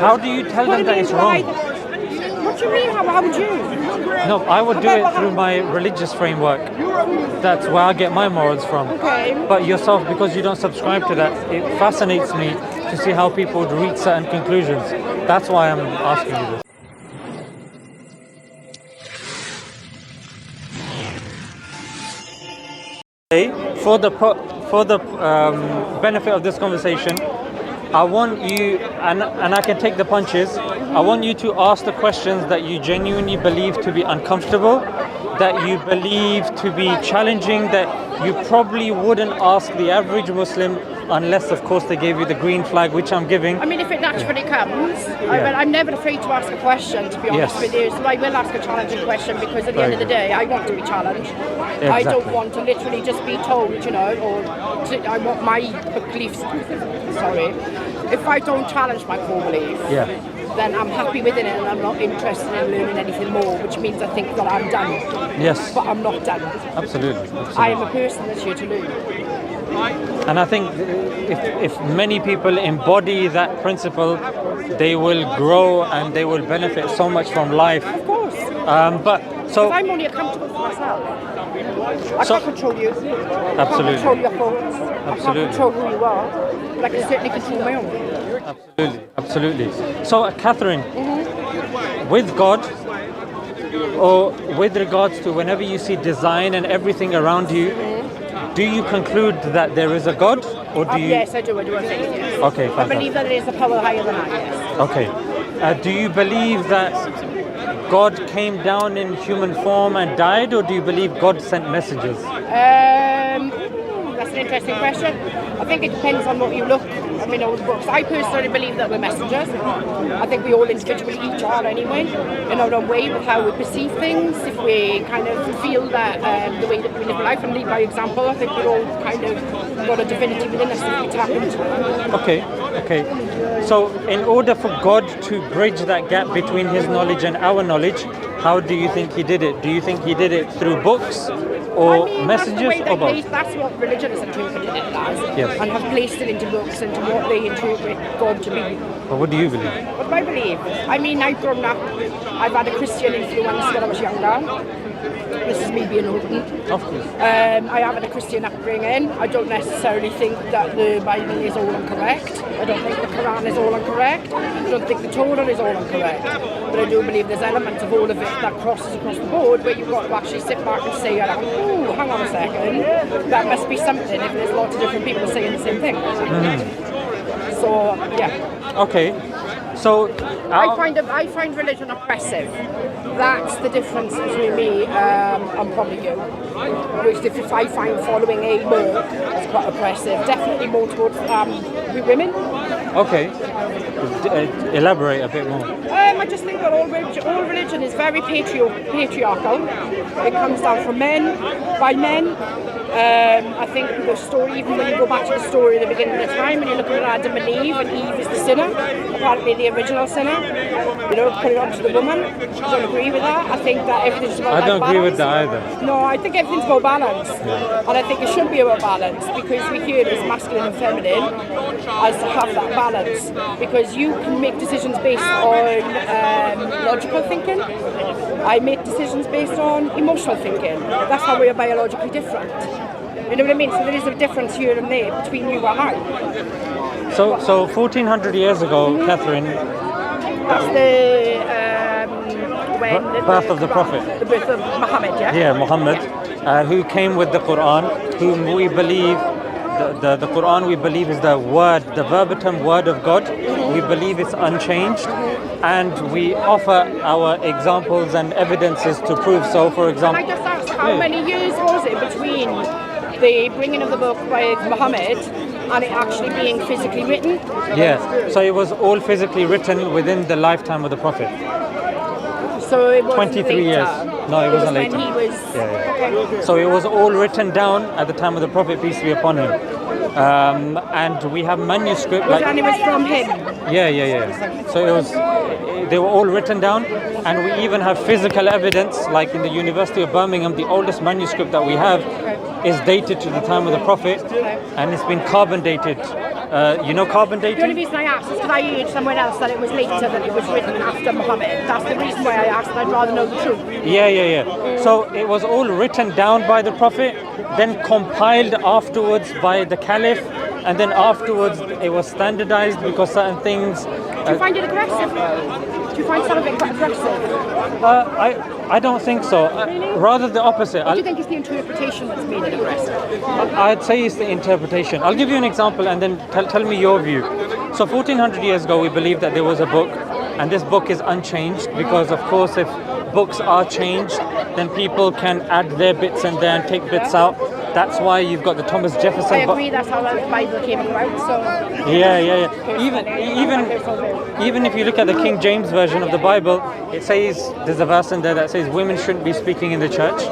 How do you tell them that it's wrong? What do you mean? How would you? No, I would do it through my religious framework. That's where I get my morals from. Okay. But yourself, because you don't subscribe to that, it fascinates me to see how people would reach certain conclusions. That's why I'm asking you this. For the benefit of this conversation, I want you, and I can take the punches, I want you to ask the questions that you genuinely believe to be uncomfortable, that you believe to be challenging, that you probably wouldn't ask the average Muslim unless, of course, they gave you the green flag, which I'm giving. I mean, if it naturally comes, I'm never afraid to ask a question, to be honest with you. So I will ask a challenging question because at the end of the day, I want to be challenged. Exactly. I don't want to literally just be told, I want my beliefs. Sorry. If I don't challenge my core belief, then I'm happy within it and I'm not interested in learning anything more, which means I think that I'm done. Yes. But I'm not done. Absolutely. I am a person that's here to learn. And I think if many people embody that principle, they will grow and they will benefit so much from life. Of course. Because I'm only accountable for myself. I can't control you. Absolutely. I can't control your thoughts. Absolutely. I can't control who you are. But I can certainly control my own. Absolutely. So, Catherine, with God, or with regards to whenever you see design and everything around you, do you conclude that there is a God, or do you? Yes, I do. I do. I think yes. Okay, fantastic. I believe that there is a power higher than I. Yes. Okay. Do you believe that God came down in human form and died, or do you believe God sent messages? That's an interesting question. I think it depends on what you look. All the books. I personally believe that we're messengers. I think we all individually each are anyway, in our own way with how we perceive things. If we kind of feel that the way that we live life and lead by example, I think we're all kind of got a divinity within us that we tap into. Okay. So in order for God to bridge that gap between his knowledge and our knowledge, how do you think he did it? Do you think he did it through books? Or messages, or both? That's what religion has interpreted it as, and have placed it into books, into what they interpret God to be. But what do you believe? What do I believe? I've grown up, I've had a Christian influence when I was younger. This is me being open. Of course. I have had a Christian upbringing. I don't necessarily think that the Bible is all incorrect. I don't think the Quran is all incorrect. I don't think the Torah is all incorrect. But I do believe there's elements of all of it that crosses across the board where you've got to actually sit back and say, oh, hang on a second, that must be something if there's lots of different people saying the same thing. So, yeah. Okay. So I find religion oppressive. That's the difference between me and probably you. Which if I find following a book is quite oppressive. Definitely more towards women. Okay. Elaborate a bit more. I just think that all religion is very patriarchal. It comes down from men, by men. I think the story, even when you go back to the story at the beginning of the time, when you look at Adam and Eve is the sinner, apparently the original sinner, put it onto the woman. I don't agree with that. I think that everything's about I don't agree balance. with that either. No, I think everything's about balance. And I think it should be about balance because we hear it as masculine and feminine as to have that balance. Because you can make decisions based on logical thinking. I make decisions based on emotional thinking. That's how we are biologically different. You know what I mean? So there is a difference here and there between you and I. So 1400 years ago, Catherine. That's the birth of the Prophet. The birth of Muhammad, yeah? Yeah, Muhammad, who came with the Quran, whom we believe, the Quran we believe is the word, the verbatim word of God. We believe it's unchanged. And we offer our examples and evidences to prove so. For example, can I just ask how many years was it between the bringing of the book by Muhammad and it actually being physically written? Yeah, so it was all physically written within the lifetime of the Prophet. So it was 23 later. years. No, it wasn't later. When he was... Okay. So it was all written down at the time of the Prophet, peace be upon him. And we have manuscript. And it was from him. Yeah. So they were all written down, and we even have physical evidence, like in the University of Birmingham, the oldest manuscript that we have is dated to the time of the Prophet, and it's been carbon dated You know carbon The only dating? reason I asked is because I heard somewhere else that it was later, that it was written after Muhammad. That's the reason why I asked, and I'd rather know the truth. Yeah. So it was all written down by the Prophet, then compiled afterwards by the Caliph, and then afterwards it was standardized because certain things. Do you find it aggressive? Do you find some of it quite aggressive? I don't think so. Rather the opposite. Or do you think it's the interpretation that's made it aggressive? I'd say it's the interpretation. I'll give you an example and then tell me your view. So 1400 years ago we believed that there was a book, and this book is unchanged because of course if books are changed then people can add their bits in there and take bits out. That's why you've got the Thomas Jefferson I agree, that's how the Bible came about, so... Yeah. Even if you look at the King James version of the Bible, it says, there's a verse in there that says women shouldn't be speaking in the church.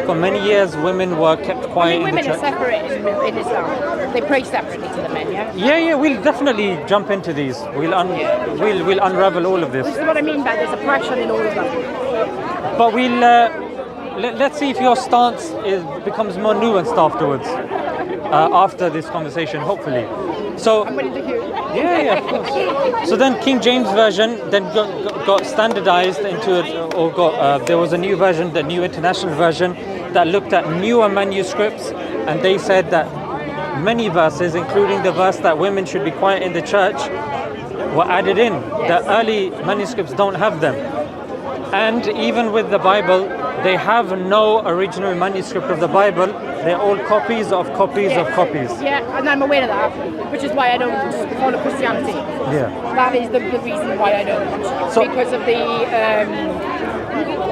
For many years, women were kept quiet in the women church. are separated in Islam. They pray separately to the men, yeah? Yeah, we'll definitely jump into these. We'll unravel all of this. This is what I mean by there's oppression in all of them. But let's see if your stance becomes more nuanced afterwards. After this conversation, hopefully. So I'm willing to hear. yeah, of course. So then King James version then got standardized into there was a new version, the New International Version, that looked at newer manuscripts, and they said that many verses, including the verse that women should be quiet in the church, were added in. The early manuscripts don't have them. And even with the Bible, they have no original manuscript of the Bible. They're all copies of copies of copies. Yeah, and I'm aware of that, which is why I don't follow Christianity. Yeah. That is the reason why I don't. So- because of the,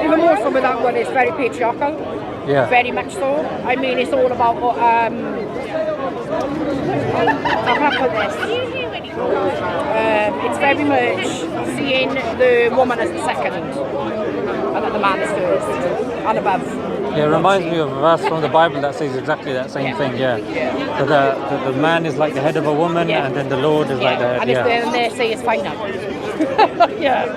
even more so with that one, it's very patriarchal. Yeah. Very much so. I mean, it's all about, how can I put this? It's very much seeing the woman as the second, and that the man is first, and above. Yeah, it reminds me of a verse from the Bible that says exactly that same thing, yeah. That the man is like the head of a woman, and then the Lord is like the head, and if they say it's fine now. Yeah.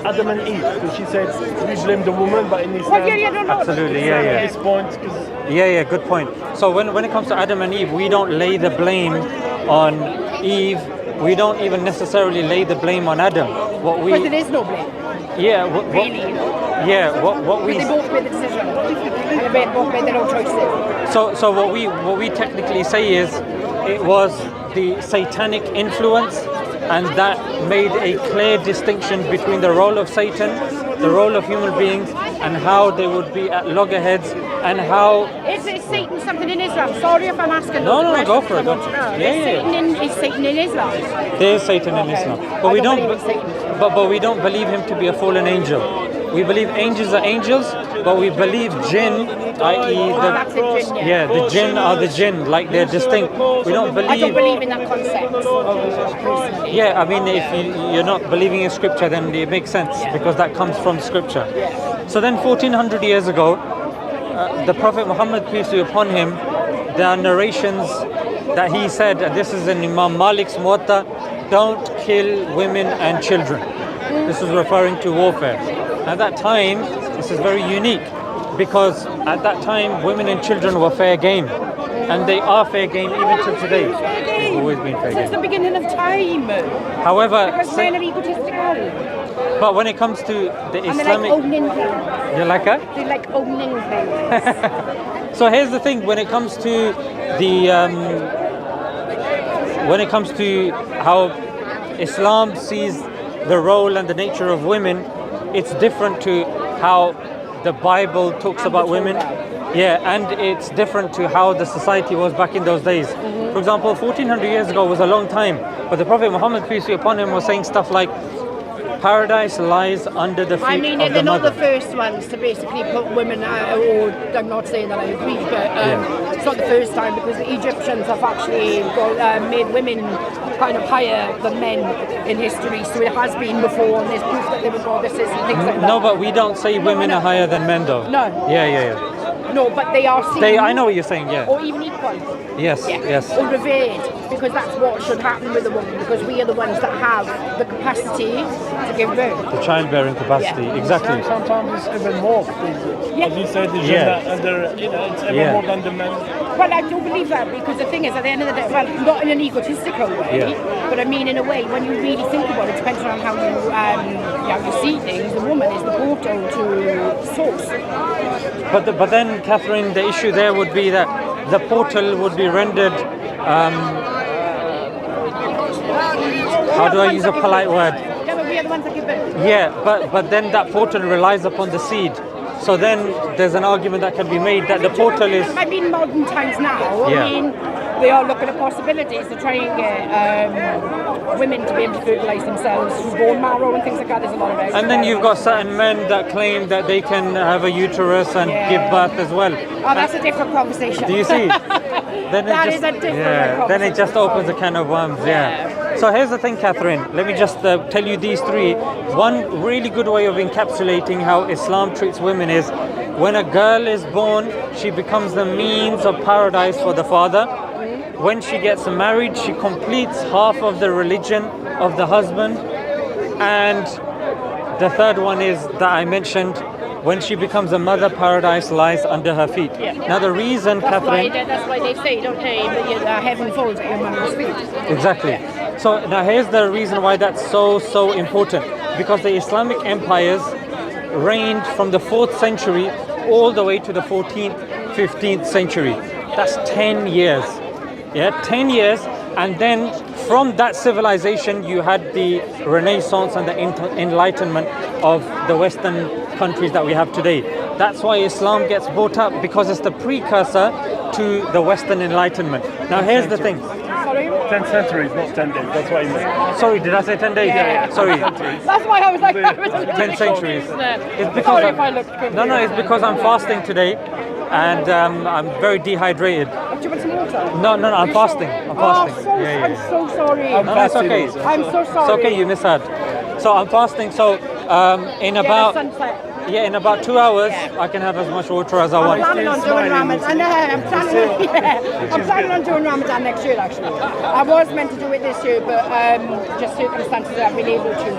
Adam and Eve, because she said we blame the woman, but in Islam, No. Absolutely, at yeah. this point, because Yeah, good point. So when it comes to Adam and Eve, we don't lay the blame on Eve. We don't even necessarily lay the blame on Adam. Because there is no blame. Yeah, what we They both made the decision, and they both made their own choices. So what we technically say is it was the satanic influence, and that made a clear distinction between the role of Satan, the role of human beings, and how they would be at loggerheads, and how... Is Satan something in Islam? Sorry if I'm asking. No, those go questions, for it. I want to know. Yeah. Is Satan in Islam? There is Satan in Islam, but I we don't don't. believe in Satan. But we don't believe him to be a fallen angel. We believe angels are angels, but we believe jinn, i.e. That's a jinn, yeah. the jinn are the jinn, like they're distinct. We don't believe. I don't believe in that concept. Personally. Yeah, I mean, if you're not believing in scripture, then it makes sense because that comes from scripture. So then 1400 years ago, the Prophet Muhammad, peace be upon him, there are narrations that he said, and this is in Imam Malik's Muwatta, don't kill women and children. This is referring to warfare. At that time, this is very unique because at that time, women and children were fair game. And they are fair game even till today. They've always been fair Since game. the beginning of time. However, Because men are egotistical. but when it comes to the And they like Islamic... owning things. You like that? They like owning things. So here's the thing: when it comes to how Islam sees the role and the nature of women, it's different to how the Bible talks about women. Yeah, and it's different to how the society was back in those days. For example, 1400 years ago was a long time, but the Prophet Muhammad, peace be upon him, was saying stuff like, paradise lies under the feet I mean, of the they're not the mother. first ones to basically put women out, or I'm not saying that I agree, but it's not the first time because the Egyptians have actually made women kind of higher than men in history, so it has been before, and there's proof that they were goddesses and things like that. No, but we don't say women are higher than men, though. No. Yeah. No, but they are seen. I know what you're saying, yeah. Or even equal. Yes, yes. Or revered, because that's what should happen with a woman, because we are the ones that have the capacity to give birth. The childbearing capacity, Yeah. exactly. Sometimes it's even more. As you said, the gender under, it's even more than the men. Well, I do believe that, because the thing is, at the end of the day, well, not in an egotistical way, but I mean in a way, when you really think about it, depending on how you see things, the woman is the portal to source. But then, Catherine, the issue there would be that the portal would be rendered. How do I use a polite word? Yeah, but we are the ones that give birth. Yeah, but then that portal relies upon the seed. So then there's an argument that can be made that the portal is. I mean, modern times now. Yeah. I mean, they are looking at possibilities to try and get women to be able to fertilise themselves through bone marrow and things like that. There's a lot of extra. And then you've got certain men that claim that they can have a uterus and give birth as well. Oh, that's a different conversation. Do you see? Then That is a different conversation. Then it just opens a can of worms. Yeah. So here's the thing, Catherine. Let me just tell you these three. One really good way of encapsulating how Islam treats women is when a girl is born, she becomes the means of paradise for the father. When she gets married, she completes half of the religion of the husband. And the third one is that I mentioned, when she becomes a mother, paradise lies under her feet. Yeah. Now the reason, Catherine... That's why they say, don't they, that heaven falls at your mother's feet. Exactly. So now here's the reason why that's so important. Because the Islamic empires reigned from the 4th century all the way to the 14th, 15th century. That's 10 years. Yeah, 10 years. And then from that civilization, you had the Renaissance and the Enlightenment of the Western countries that we have today. That's why Islam gets brought up, because it's the precursor to the Western Enlightenment. Now here's the thing. Sorry? 10 centuries, not 10 days. That's what I meant. Sorry, did I say 10 days? Yeah. Sorry. That's why I was like, 10 centuries. It's because Sorry if I look good. No, it's because I'm fasting today, and I'm very dehydrated. Do you want some water? No, I'm fasting. I'm fasting. I'm so sorry. No, it's okay. I'm so sorry. It's okay, you misheard. So I'm fasting. So in about sunset. in about 2 hours, I can have as much water as I I'm want. planning on doing Ramadan. I'm planning on doing Ramadan next year. Actually, I was meant to do it this year, but just circumstances I haven't been able to.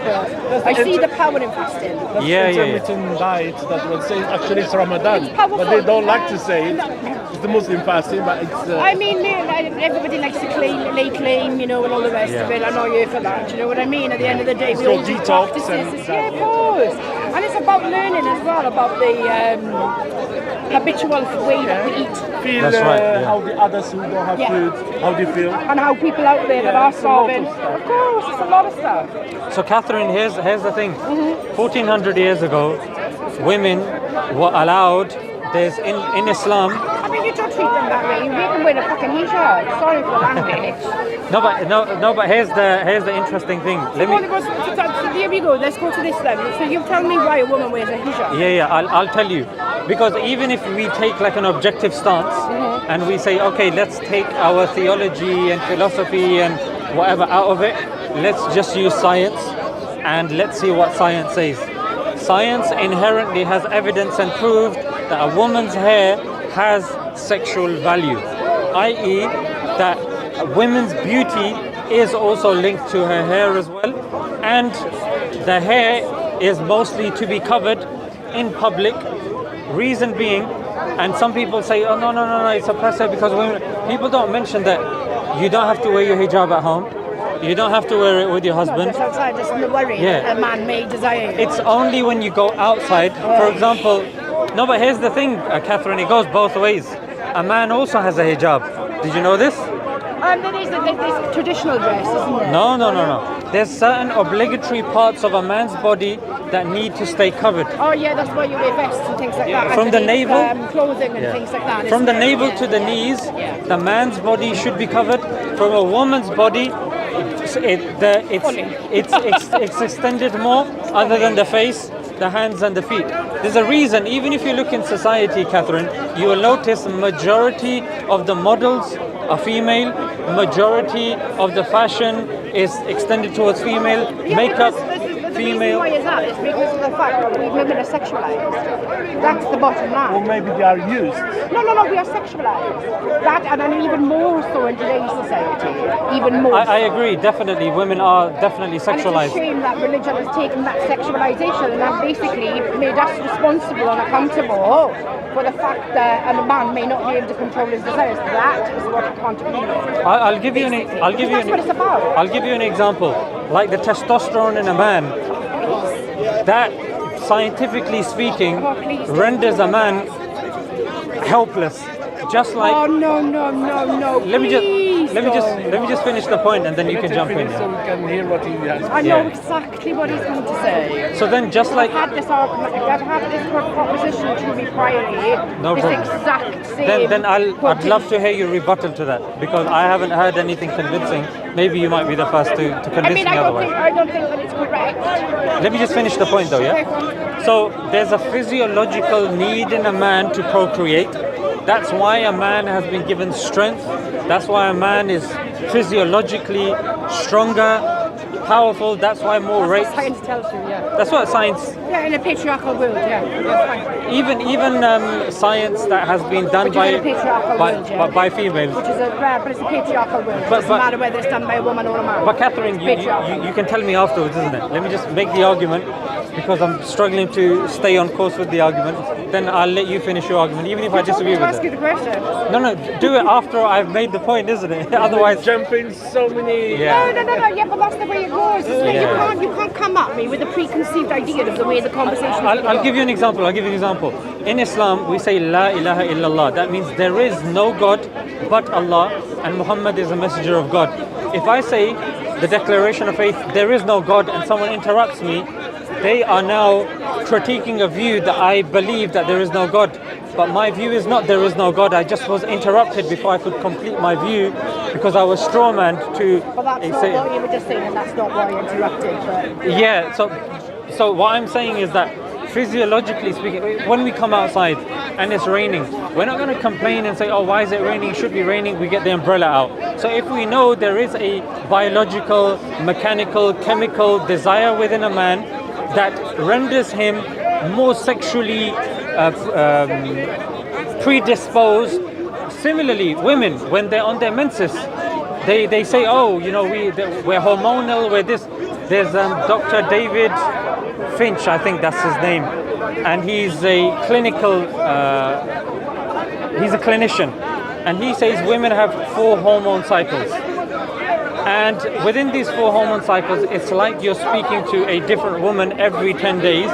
But I see the power in fasting. That's intermittent diet that will say actually it's Ramadan, It's powerful. but they don't like to say it. It's the Muslim fasting, but it's. I mean, everybody likes to lay claim, and all the rest of it. I'm not here for that. You know what I mean? At the end of the day, we your all just detox practice and this. Yeah, of course. And it's about learning as well, about the habitual way that we eat. Feel That's right, how the others who don't have food, how they feel. And how people out there that are it's a lot of starving. stuff. Of course, it's a lot of stuff. So Catherine, here's the thing. 1400 years ago, women were allowed. There's in Islam. I mean, you don't treat them that way. You make them wear a fucking hijab. Sorry for the language. No, but here's the interesting thing. Let me. So here we go. Let's go to this level. So you tell me why a woman wears a hijab. Yeah, I'll tell you. Because even if we take like an objective stance and we say, okay, let's take our theology and philosophy and whatever out of it, let's just use science and let's see what science says. Science inherently has evidence and proved that a woman's hair has sexual value, i.e. that a women's beauty is also linked to her hair as well, and the hair is mostly to be covered in public. Reason being, and some people say, oh no, it's oppressive because women. People don't mention that you don't have to wear your hijab at home. You don't have to wear it with your husband. Just outside, just in the worry that a man may desire it. It's only when you go outside, for example. No, but here's the thing, Catherine, it goes both ways. A man also has a hijab. Did you know this? There's traditional dress, isn't there? No. There's certain obligatory parts of a man's body that need to stay covered. Oh yeah, that's why you wear vests and things like that. From the underneath, navel, clothing and things like that. from the isn't it? navel to the knees, the man's body should be covered. From a woman's body, it's extended more, other than the face, the hands and the feet. There's a reason. Even if you look in society, Catherine, you will notice majority of the models are female. Majority of the fashion is extended towards female. Makeup, female. Why is that? It's because of the fact that we women are sexualized. That's the bottom line. Or maybe they are used. No, we are sexualized. That, and then even more so in today's society. Even more. I agree, definitely. Women are definitely And it's a sexualized. shame that religion has taken that sexualization and has basically made us responsible and accountable for the fact that a man may not be able to control his desires. That is what I can't agree with. I'll give you an That's what it's about. I'll give you an example. Like the testosterone in a man, that scientifically speaking renders a man helpless. Just like Oh no! let me please just finish the point and then you Let can him jump in. finish so we can hear what he has. I know Yeah. exactly what he's going to say. So then just like I've had this argument, I've had this proposition to me priorly. No this problem. exact same. then I'd love to hear your rebuttal to that because I haven't heard anything convincing. Maybe you might be the first to convince me otherwise. I don't think that it's correct. Let me just finish the point though, yeah? So there's a physiological need in a man to procreate. That's why a man has been given strength. That's why a man is physiologically stronger, powerful. That's why more That's rapes. what science tells you, yeah. That's what science, Yeah, in a patriarchal world, yeah. That's fine. even science that has been done Which is in a patriarchal world, yeah. by females. Which is but it's a patriarchal world. It But- doesn't matter whether it's done by a woman or a man. But Catherine, It's patriarchal. you can tell me afterwards, isn't it? Let me just make the argument because I'm struggling to stay on course with the argument. Then I'll let you finish your argument, even if I disagree to with ask you it. the question. No, do it after I've made the point, isn't it? Otherwise, Jump in so many. yeah. No, yeah, but that's the way it goes. It's like Yeah. you can't come at me with a preconceived idea of the way the conversation is I'll give you an example. In Islam, we say La ilaha illallah. That means there is no God but Allah and Muhammad is a messenger of God. If I say the declaration of faith, there is no God, and someone interrupts me, they are now critiquing a view that I believe that there is no God. But my view is not there is no God. I just was interrupted before I could complete my view because I was strawmanned to But that's not say. what you were just saying, and that's not why you interrupted. But Yeah, so what I'm saying is that physiologically speaking, when we come outside and it's raining, we're not going to complain and say, oh, why is it raining? It should be raining. We get the umbrella out. So if we know there is a biological, mechanical, chemical desire within a man that renders him more sexually predisposed. Similarly, women, when they're on their menses, they say, oh, we're hormonal, we're this. There's Dr. David Finch, I think that's his name, and he's a clinician, and he says women have 4 hormone cycles. And within these 4 hormone cycles, it's like you're speaking to a different woman every 10 days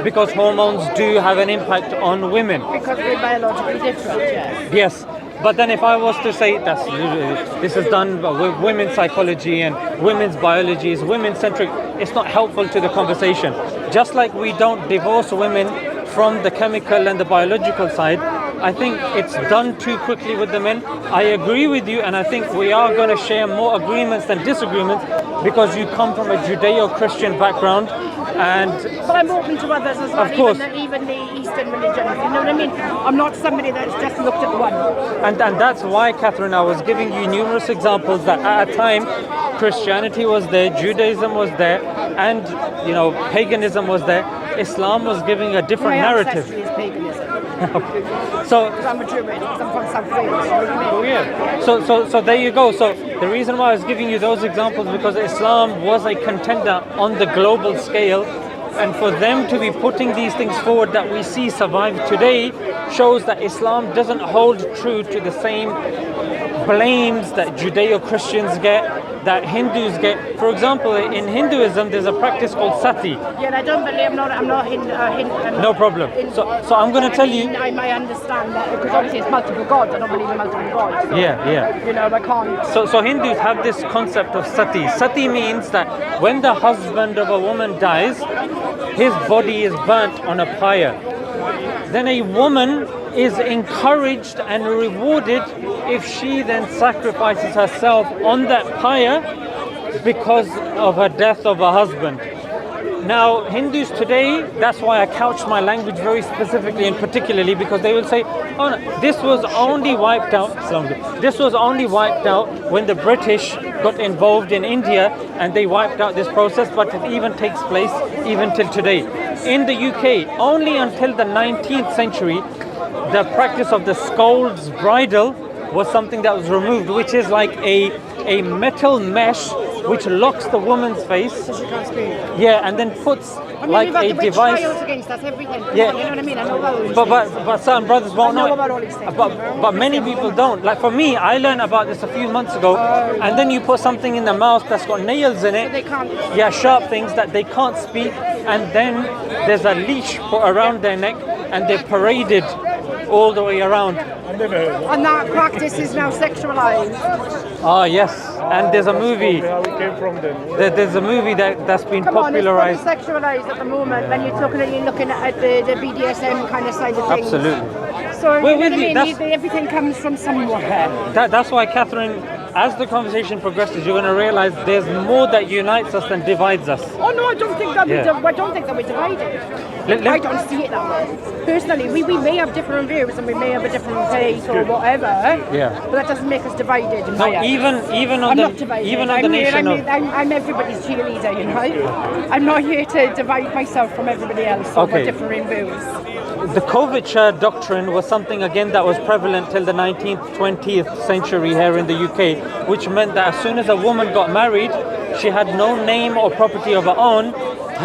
because hormones do have an impact on women. because we're biologically different, yes. Yes, but then if I was to say this is done with women's psychology and women's biology is women-centric, it's not helpful to the conversation. Just like we don't divorce women from the chemical and the biological side, I think it's done too quickly with the men. I agree with you, and I think we are going to share more agreements than disagreements because you come from a Judeo-Christian background, and But I'm open to others as well, Of course. even the Eastern religions. You know what I mean? I'm not somebody that's just looked at one. And that's why, Catherine, I was giving you numerous examples that at a time Christianity was there, Judaism was there, and paganism was there. Islam was giving a different My narrative. ancestry is paganism. So Because I'm a Druid, because I'm from South Wales. You know what I mean? yeah. So there you go. So the reason why I was giving you those examples because Islam was a contender on the global scale, and for them to be putting these things forward that we see survive today shows that Islam doesn't hold true to the same blames that Judeo-Christians get, that Hindus get. For example, in Hinduism, there's a practice called sati. Yeah, and I don't believe I'm not Hindu. No problem. So I'm going to tell you. I understand that because obviously it's multiple gods. I don't believe in multiple gods. So, Yeah. I can't. So Hindus have this concept of sati. Sati means that when the husband of a woman dies, his body is burnt on a pyre. Then a woman is encouraged and rewarded if she then sacrifices herself on that pyre because of her death of her husband. Now, Hindus today, that's why I couched my language very specifically and particularly, because they will say, oh, no, this was only wiped out. This was only wiped out when the British got involved in India and they wiped out this process, but it even takes place even till today. In the UK, only until the 19th century, the practice of the scold's bridle was something that was removed, which is like a metal mesh which locks the woman's face. So she can't speak. Yeah, and then puts like you've had a the witch device. trials against us, everything. Yeah. You know what I mean? I know about all these But certain brothers won't I know know about it. all these things. But many people don't. Like for me, I learned about this a few months ago, and then you put something in the mouth that's got nails in it. They can't. Yeah, sharp things that they can't speak, and then there's a leash put around their neck, and they're paraded all the way around. I've never heard of it. And that practice is now sexualized. Ah, yes. And there's a movie. How we came from then. There's a movie that's been Come on, it's popularized. fully sexualized at the moment when you're looking at the BDSM kind of side of things. Absolutely. So you Well, know what I really, mean? that's- Everything comes from somewhere. That's why, Catherine, as the conversation progresses, you're going to realize there's more that unites us than divides us. Oh no, I don't think that Yeah. I don't think that we're divided. Let- I don't see it that way. Personally, we may have different views and we may have a different faith or whatever. Yeah. But that doesn't make us divided. In my No, eyes. even on I'm the not divided. even on I'm the here, nation of I'm everybody's cheerleader, you know. I'm not here to divide myself from everybody else over Okay. differing views. the coverture doctrine was something again that was prevalent till the 19th, 20th century here in the UK, which meant that as soon as a woman got married, she had no name or property of her own.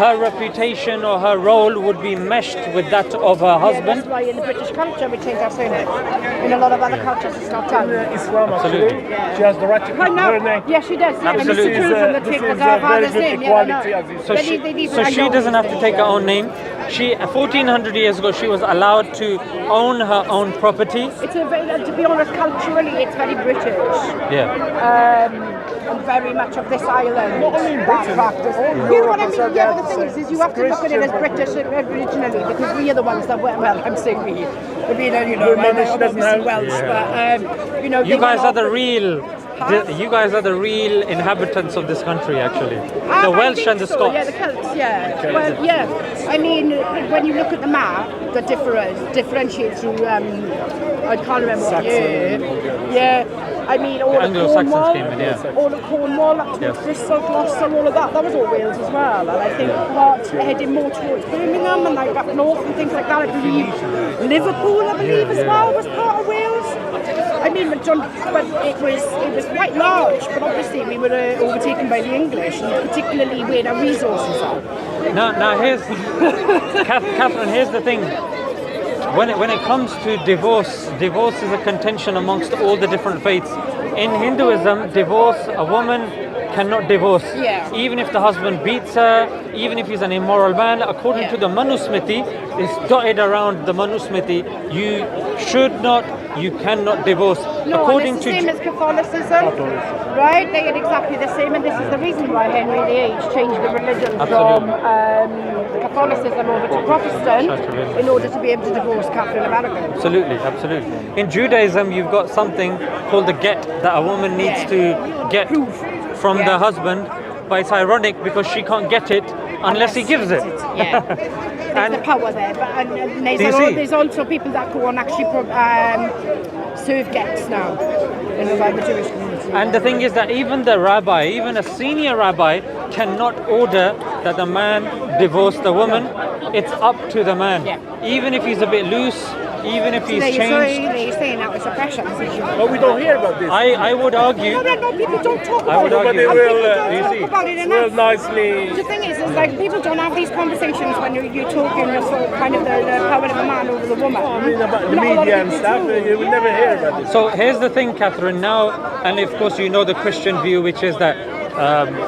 Her reputation or her role would be meshed with that of her Yeah, husband. that's why in the British culture we change our surname. In a lot of other cultures it's not done. Islam Absolutely. actually, she has the right to keep I know. her name. Yeah, she does. Yeah, Absolutely. and it's the children that This take is what a our very father's good name. Yeah, I know. equality, as you So They she, need- they need- so I she know doesn't these have to things, take her yeah. own name. She, 1400 years ago, she was allowed to own her own property. It's a very, to be honest, culturally it's very British. Yeah. And very much of this island. Not only in that Britain, practice. all You know Europe what I has mean? had Yeah, that but the thing same is you have to look at it as Christian British originally because we are the ones that were, well, I'm saying we. I mean, you know, Your mother, she I'm doesn't obviously have- Welsh, but, you know, You they guys went are the off- real. Huh? You guys are the real inhabitants of this country, actually. The I Welsh think and the so, Scots. Yeah, the Celts, yeah. Well, yeah. I mean, when you look at the map, the differentiates through, I can't remember what year. Yeah. I mean, all The of Anglo-Saxons Cornwall, came in, yeah. all of Cornwall, up to Yes. Bristol, Gloucester, all of that was all Wales as well. And I think part heading more towards Birmingham and like up north and things like that. I believe Liverpool, I believe as well, was part of Wales. I mean, but it was quite large, but obviously we were overtaken by the English, and particularly where our resources are. Now here's Catherine. Here's the thing. When it comes to divorce is a contention amongst all the different faiths. In Hinduism, a woman cannot divorce. Yeah. Even if the husband beats her, even if he's an immoral man, according Yeah. to the Manusmriti, it's dotted around the Manusmriti, you cannot divorce. No, according and it's to the same as Catholicism, right? They are exactly the same, and this is the reason why Henry VIII changed the religion Absolutely. from Catholicism over to Protestant Absolutely. in order to be able to divorce Catholic Americans. Absolutely. In Judaism, you've got something called the get that a woman needs to get from the husband, but it's ironic because she can't get it unless he gives it. Yeah. There's the power there, but and Do you see? there's also people that go on actually serve gets now in the Jewish community. And the thing is that even the rabbi, even a senior rabbi, cannot order that the man divorce the woman. It's up to the man. Yeah. Even if he's a bit loose, even if he's changed. They're saying that was oppression. But we don't hear about this. I would argue. No, people don't talk I about would it. argue. But they And will, people don't you talk see, about it will enough. nicely. The thing is like people don't have these conversations when you're talking sort of kind of the power of the man over the woman. I mean, about the Not a lot of media and people stuff, do. you will never hear about this. So here's the thing, Catherine. Now, and of course you know the Christian view, which is that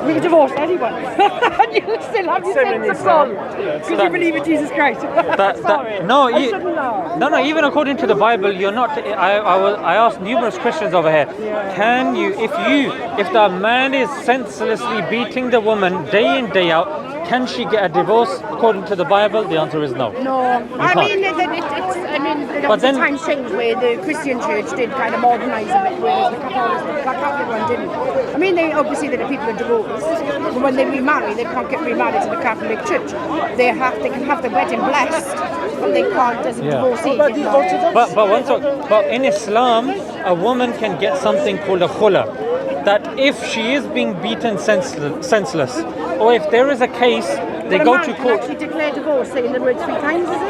We can divorce anyone. And you still have your Same in sense of Islam. soul. Because you believe in Jesus Christ. Sorry. no, I shouldn't know. no. Even according to the Bible, you're not. I asked numerous Christians over here. Can you, if the man is senselessly beating the woman day in day out, Can she get a divorce according to the Bible? The answer is no. No, I mean, But then- times changed where the Christian church did kind of modernise a bit, whereas the Catholic one didn't. I mean, they obviously the people are divorced, but when they remarry, they can't get remarried to the Catholic Church. They can have the wedding blessed, but they can't as a divorcee. But in Islam, a woman can get something called a khula, that if she is being beaten senseless, or if there is a case, they go to court. Actually declare divorce, saying the word 3 times, is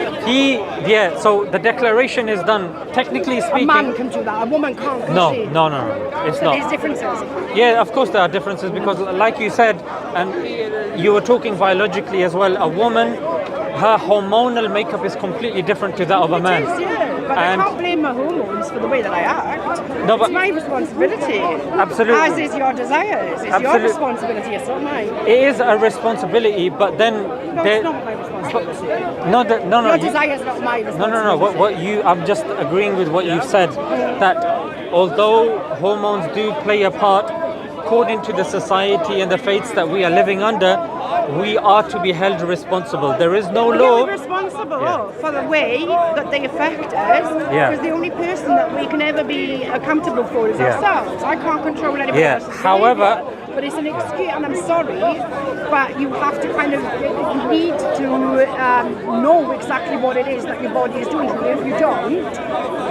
it? So the declaration is done. Technically speaking, a man can do that. A woman can't. No, it's not. There's differences. Yeah, of course there are differences because, like you said, and you were talking biologically as well. A woman, her hormonal makeup is completely different to that of a man. It is, yeah. But I can't blame my hormones for the way that I act. No, but it's my responsibility. Absolutely. As is your desires. It's your responsibility, it's not mine. It is a responsibility, but then No, it's not my responsibility. No. Your desires not my responsibility. No. I'm just agreeing with what you've said. That although hormones do play a part, according to the society and the faiths that we are living under, we are to be held responsible. There is no law. We're responsible for the way that they affect us. Because the only person that we can ever be accountable for is ourselves. I can't control anybody else's However, behavior, but it's an excuse, and I'm sorry, but you have to kind of, you need to know exactly what it is that your body is doing to you. If you don't,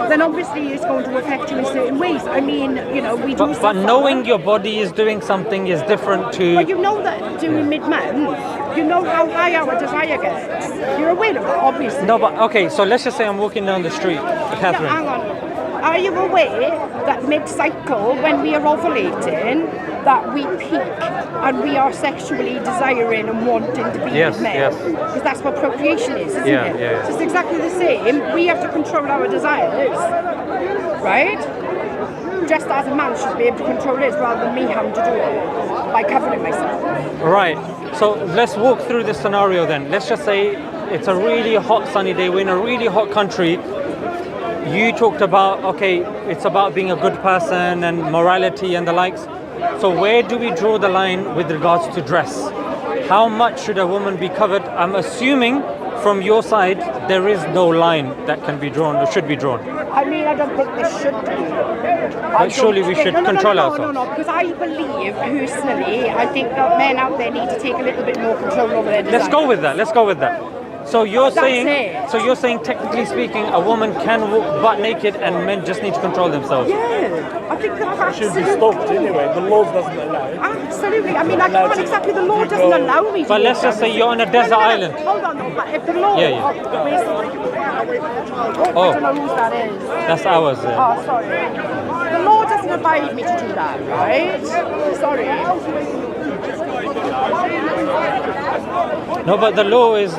then obviously it's going to affect you in certain ways. I mean, we do. But knowing your body is doing something is different to. But you know that during mid-month, you know how high our desire gets. You're aware of it, obviously. No, but okay. So let's just say I'm walking down the street, Catherine. Yeah, hang on. Are you aware that mid-cycle, when we are ovulating, that we peak and we are sexually desiring and wanting to be with men? Yes. Because that's what procreation is, isn't it? Yeah. So it's exactly the same. We have to control our desires, right? Just as a man should be able to control his rather than me having to do it by covering myself. Right. So let's walk through this scenario then. Let's just say it's a really hot sunny day. We're in a really hot country. You talked about, okay, it's about being a good person and morality and the likes. So where do we draw the line with regards to dress? How much should a woman be covered? I'm assuming from your side there is no line that can be drawn or should be drawn. I mean, I don't think there should be. But surely we should control ourselves. No, because I believe, personally, I think that men out there need to take a little bit more control over their desires. Let's go with that. So you're saying, technically speaking, a woman can walk butt naked and men just need to control themselves. Yeah, I think that should be stopped anyway. The law doesn't allow it. Absolutely. I mean, I can't exactly. The law doesn't allow me to. But let's just say you're on a desert island. Hold on, no. But if the law, Yeah. I don't know whose that is. That's ours. Oh, sorry. The law doesn't advise me to do that, right? Sorry. No, but the law is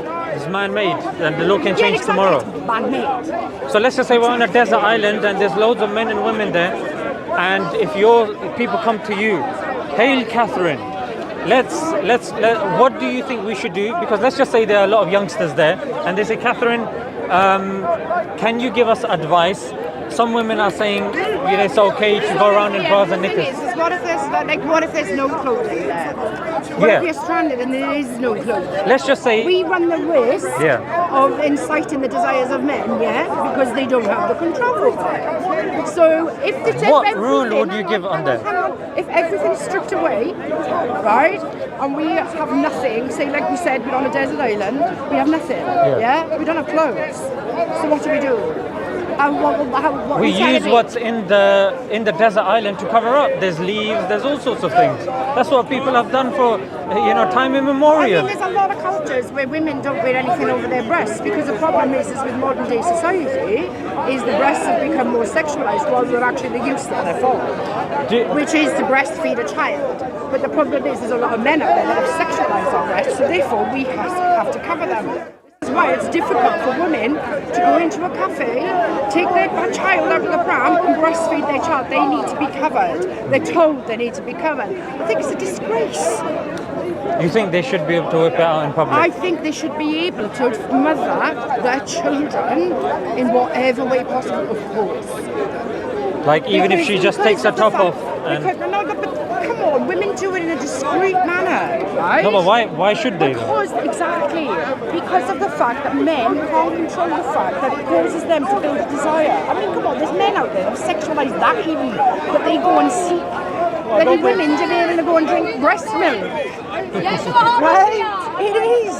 man-made, and the law can change tomorrow. Man-made. So let's just say we're on a desert island, and there's loads of men and women there, and if people come to you, "Hail, Catherine, what do you think we should do?" Because let's just say there are a lot of youngsters there, and they say, "Catherine, can you give us advice?" Some women are saying, it's okay to go around in bras and knickers. What if there's no clothing there? What if you're stranded and there is no clothing? Let's just say we run the risk of inciting the desires of men, because they don't have the control over it. So what rule would you give on that? If everything's stripped away, right, and we have nothing, say like we said, we're on a desert island, we have nothing, we don't have clothes. So what do we do? We use what's in the desert island to cover up. There's leaves, there's all sorts of things. That's what people have done for time immemorial. I mean, there's a lot of cultures where women don't wear anything over their breasts, because the problem is with modern day society is the breasts have become more sexualized rather than actually the use that they're for, which is to breastfeed a child. But the problem is there's a lot of men out there that have sexualized our breasts, so therefore we have to cover them. That's why it's difficult for women to go into a cafe, take their child out of the pram and breastfeed their child. They need to be covered. They're told they need to be covered. I think it's a disgrace. You think they should be able to whip it out in public? I think they should be able to mother their children in whatever way possible, of course. Like even if she just takes her top off? But come on, women do it in a discreet manner, right? No, but why should they though? Because of the fact that men can't control the fact that it causes them to build a desire. I mean, come on, there's men out there that have sexualised that even, that they go and seek bloody women to be able to go and drink breast milk. Right? It is.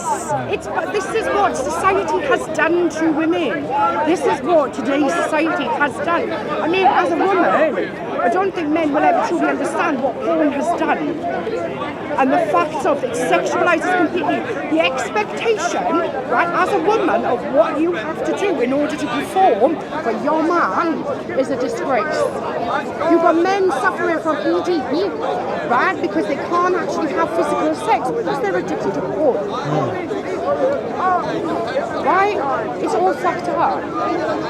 This is what society has done to women. This is what today's society has done. I mean, as a woman, I don't think men will ever truly understand what porn has done. And the fact of it sexualises completely the expectation, right, as a woman of what you have to do in order to perform for your man is a disgrace. You've got men suffering from ED, right, because they can't actually have physical sex because they're addicted to porn. Right? It's all fucked up.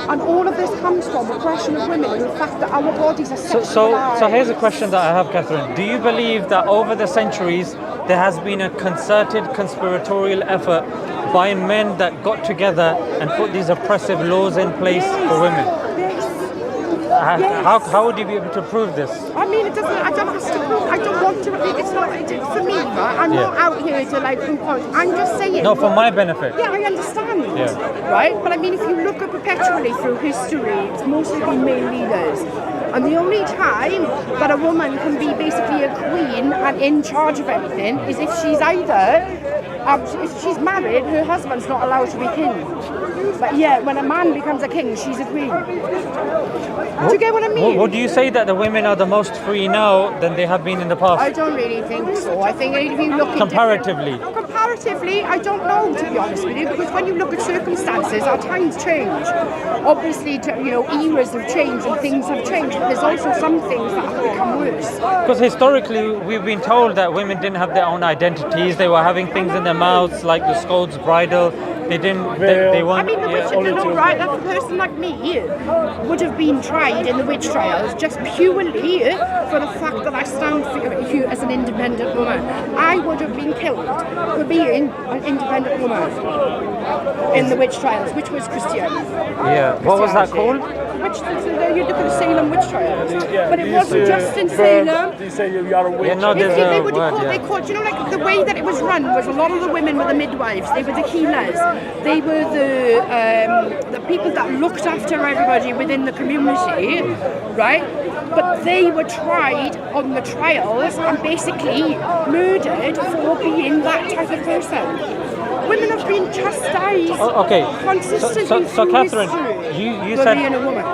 And all of this comes from oppression of women and the fact that our bodies are sexualized. So here's a question that I have, Catherine. Do you believe that over the centuries there has been a concerted conspiratorial effort by men that got together and put these oppressive laws in place for women? How would you be able to prove this? I mean, it doesn't. I don't have to prove. I don't want to. It's not for me. Right? I'm not out here to like prove points. I'm just saying. No, for my benefit. Yeah, I understand. Yeah. Right, but I mean, if you look at perpetually through history, it's mostly been male leaders. And the only time that a woman can be basically a queen and in charge of everything is if she's either, if she's married, her husband's not allowed to be king. But yeah, when a man becomes a king, she's a queen. Do you get what I mean? Would you say that the women are the most free now than they have been in the past? I don't really think so. I think if you look comparatively. Comparatively, I don't know, to be honest with you, because when you look at circumstances, our times change. Obviously, eras have changed and things have changed, but there's also some things that have become worse. Because historically, we've been told that women didn't have their own identities. They were having things in their mouths, like the Scold's bridle. They didn't. They weren't. I mean, right? That a person like me would have been tried in the witch trials just purely for the fact that I stand for you as an independent woman. I would have been killed for being an independent woman in the witch trials, which was Christian. Yeah. What was that called? You look at the Salem witch trials, but it wasn't just in Salem. They say you are a witch. Yeah, no, they called, like the way that it was run was a lot of the women were the midwives, they were the healers, they were the people that looked after everybody within the community, right? But they were tried on the trials and basically murdered for being that type of person. Women have been chastised consistently so Catherine, you said being a woman.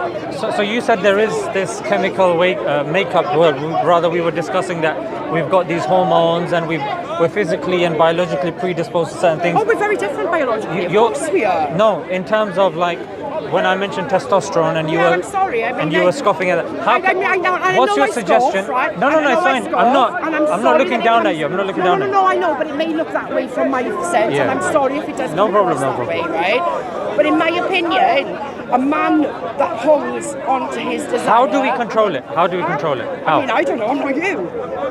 So you said there is this chemical makeup. Well, rather we were discussing that we've got these hormones and we're physically and biologically predisposed to certain things. Oh, we're very different biologically. Of course we are. No, in terms of like when I mentioned testosterone and you were I'm sorry. you were scoffing at that. What's your suggestion? Right? No, it's fine. I'm not looking down at you. I'm not looking down at you. No, I know, but it may look that way from my sense, and I'm sorry if it doesn't look that way, right? But in my opinion, a man that holds onto his desire. How do we control it? How? I mean, I don't know. I'm not you.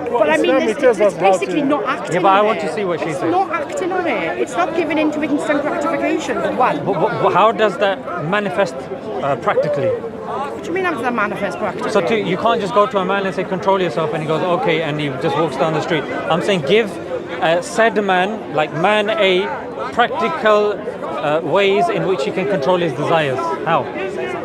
But I mean, it's basically not acting on it. Yeah, but I want to see what she says. It's not acting on it. It's not giving in to instant gratification, for one. But how does that manifest practically? What do you mean how does that manifest practically? So you can't just go to a man and say, control yourself, and he goes, okay, and he just walks down the street. I'm saying give said man, like man A, practical ways in which he can control his desires. How?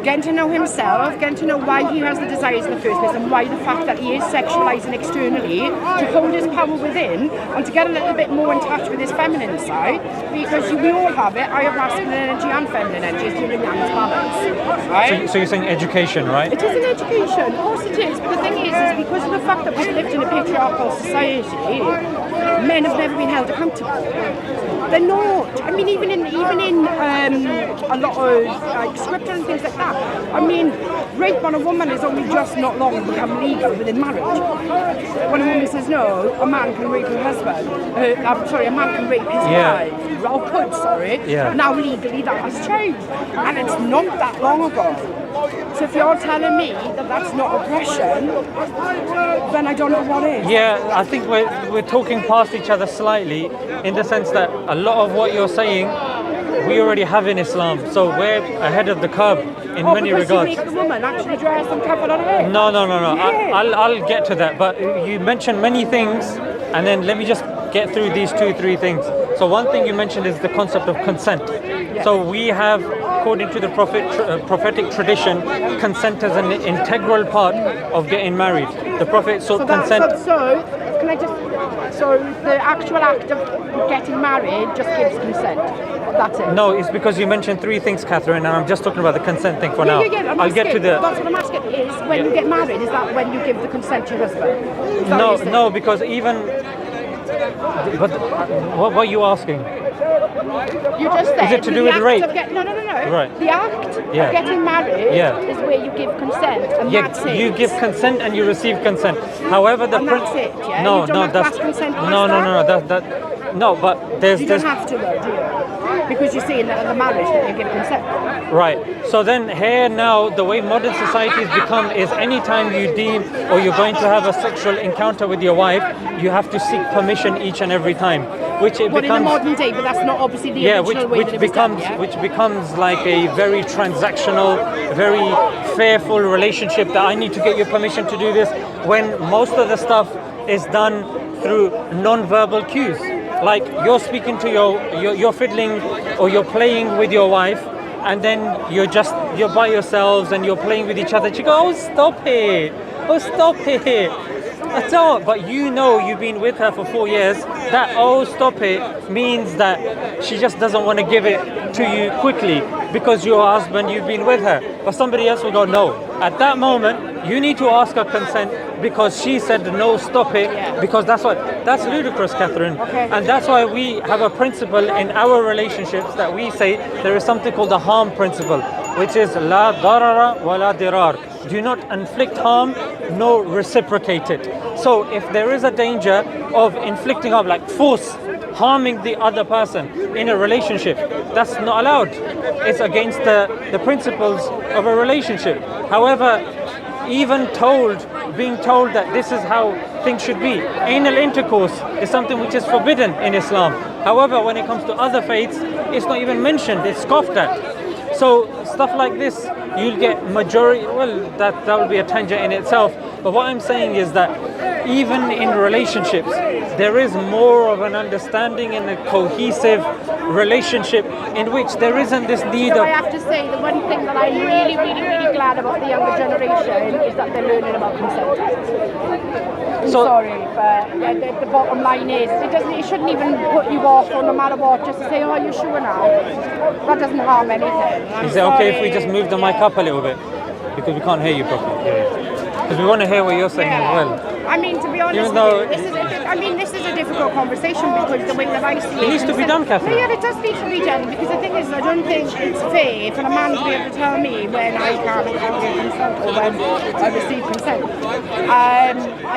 Getting to know himself, getting to know why he has the desires in the first place and why the fact that he is sexualising externally, to hold his power within and to get a little bit more in touch with his feminine side, because we all have it. I have masculine energy and feminine energy, it's yin and yang balance, right? So you're saying education, right? It is an education, of course it is, but the thing is because of the fact that we've lived in a patriarchal society, men have never been held accountable. They're not. I mean, even in a lot of like Scriptural and things like that. I mean, rape on a woman is only just not long become legal within marriage. When a woman says no, a man can rape her husband. A man can rape his wife. Or could, sorry. Yeah. Now legally that has changed, and it's not that long ago. So if you're telling me that that's not oppression, then I don't know what is. Yeah, I think we're talking past each other slightly in the sense that a lot of what you're saying we already have in Islam. So we're ahead of the curve in many regards. You make the woman actually dress and cover her head. No. Yeah. I'll get to that. But you mentioned many things, and then let me just get through these 2-3 things. So one thing you mentioned is the concept of consent. So we have, according to the prophetic tradition, consent as an integral part of getting married. The Prophet sought consent. So can I just? So the actual act of getting married just gives consent. That's it. No, it's because you mentioned 3 things, Catherine, and I'm just talking about the consent thing for now. Yeah. I'll get to the. That's what I'm asking. Is when you get married, is that when you give the consent to your husband? Is that what you're saying? No, because even. But what are you asking? You just said. Is it to do with rape? No. Right. The act of getting married is where you give consent, and that's it. You give consent and you receive consent. However, that's it. Yeah. No, you don't have to consent. No, but there's. You don't have to though, do you? Because you're saying that in the marriage that you give consent. Right. So then here now, the way modern society has become is anytime you deem or you're going to have a sexual encounter with your wife, you have to seek permission each and every time. Which it becomes in the modern day, but that's not obviously the original way that it was done, which becomes like a very transactional, very fearful relationship that I need to get your permission to do this, when most of the stuff is done through non-verbal cues. Like you're speaking to you're fiddling or you're playing with your wife, and then you're by yourselves and you're playing with each other. She goes, "Oh, stop it! Oh, stop it!" I don't, but you know you've been with her for 4 years. That "oh, stop it" means that she just doesn't want to give it to you quickly because your husband, you've been with her. But somebody else will go, "No." At that moment, you need to ask her consent because she said "no, stop it," because that's ludicrous, Catherine. Okay. And that's why we have a principle in our relationships that we say there is something called the harm principle, which is la darara wa la dirar. Do not inflict harm, nor reciprocate it. So if there is a danger of inflicting harm, like force, harming the other person in a relationship, that's not allowed. It's against the principles of a relationship. However, even being told that this is how things should be. Anal intercourse is something which is forbidden in Islam. However, when it comes to other faiths, it's not even mentioned, it's scoffed at. So stuff like this, you'll get majority, that will be a tangent in itself. But what I'm saying is that even in relationships, there is more of an understanding and a cohesive relationship in which there isn't this need So of... I have to say, the one thing that I'm really, really, really glad about the younger generation is that they're learning about consent. I'm sorry, but the bottom line is, it shouldn't even put you off, or no matter what, just to say, "Oh, you're sure now?" That doesn't harm anything. Is it okay if we just move the mic up a little bit? Because we can't hear you properly. Because we want to hear what you're saying as well. I mean, to be honest, Even though this is a difficult conversation because the way that I see it needs to be done, Catherine. Yeah, it does need to be done because the thing is, I don't think it's fair for a man to be able to tell me when I can't give consent or when I receive consent.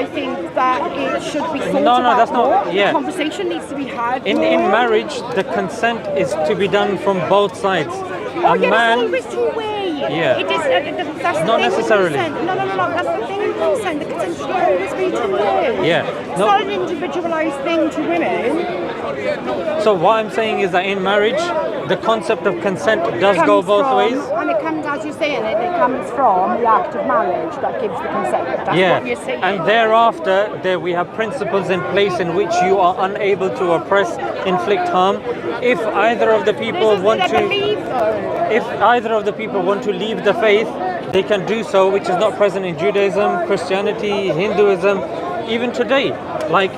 I think that it should be thought about that's more. not. Yeah. The conversation needs to be had. In marriage, the consent is to be done from both sides. It's always two-way. Yeah. It is. That's Not necessarily. No. That's the thing with consent. The consent should always be two-way. Yeah. It's not an individualized thing to women. So what I'm saying is that in marriage, the concept of consent does go both ways. And it comes, as you're saying, it comes from the act of marriage that gives the consent. That's what you're saying. And thereafter, we have principles in place in which you are unable to oppress, inflict harm. If either of the people want to leave the faith, they can do so, which is not present in Judaism, Christianity, Hinduism, even today. Like,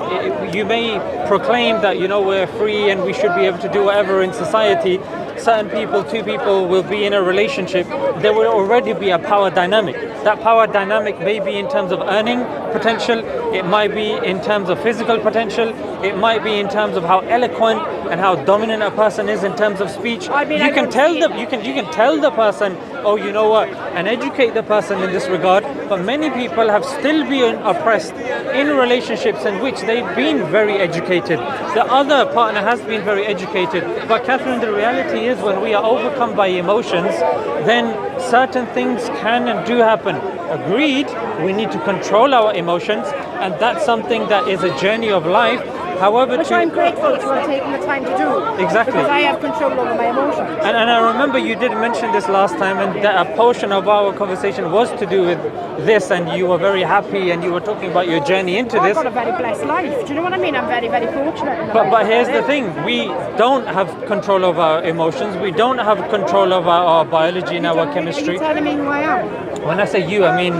you may proclaim that, we're free and we should be able to do whatever in society. Certain people, two people will be in a relationship, there will already be a power dynamic. That power dynamic may be in terms of earning potential, it might be in terms of physical potential, it might be in terms of how eloquent and how dominant a person is in terms of speech. You can tell the person, "Oh, you know what," and educate the person in this regard. But many people have still been oppressed in relationships in which they've been very educated. The other partner has been very educated. But Catherine, the reality is when we are overcome by emotions, then certain things can and do happen. Agreed, we need to control our emotions, and that's something that is a journey of life. However, Which I'm grateful to have taken the time to do. Exactly. Because I have control over my emotions. And I remember you did mention this last time, and that a portion of our conversation was to do with this, and you were very happy, and you were talking about your journey into I've this. got a very blessed life. Do you know what I mean? I'm very, very fortunate. In the life But that here's I the live. thing: we don't have control over our emotions. We don't have control over our biology and our Are chemistry. you telling me who I am? When I say you, I mean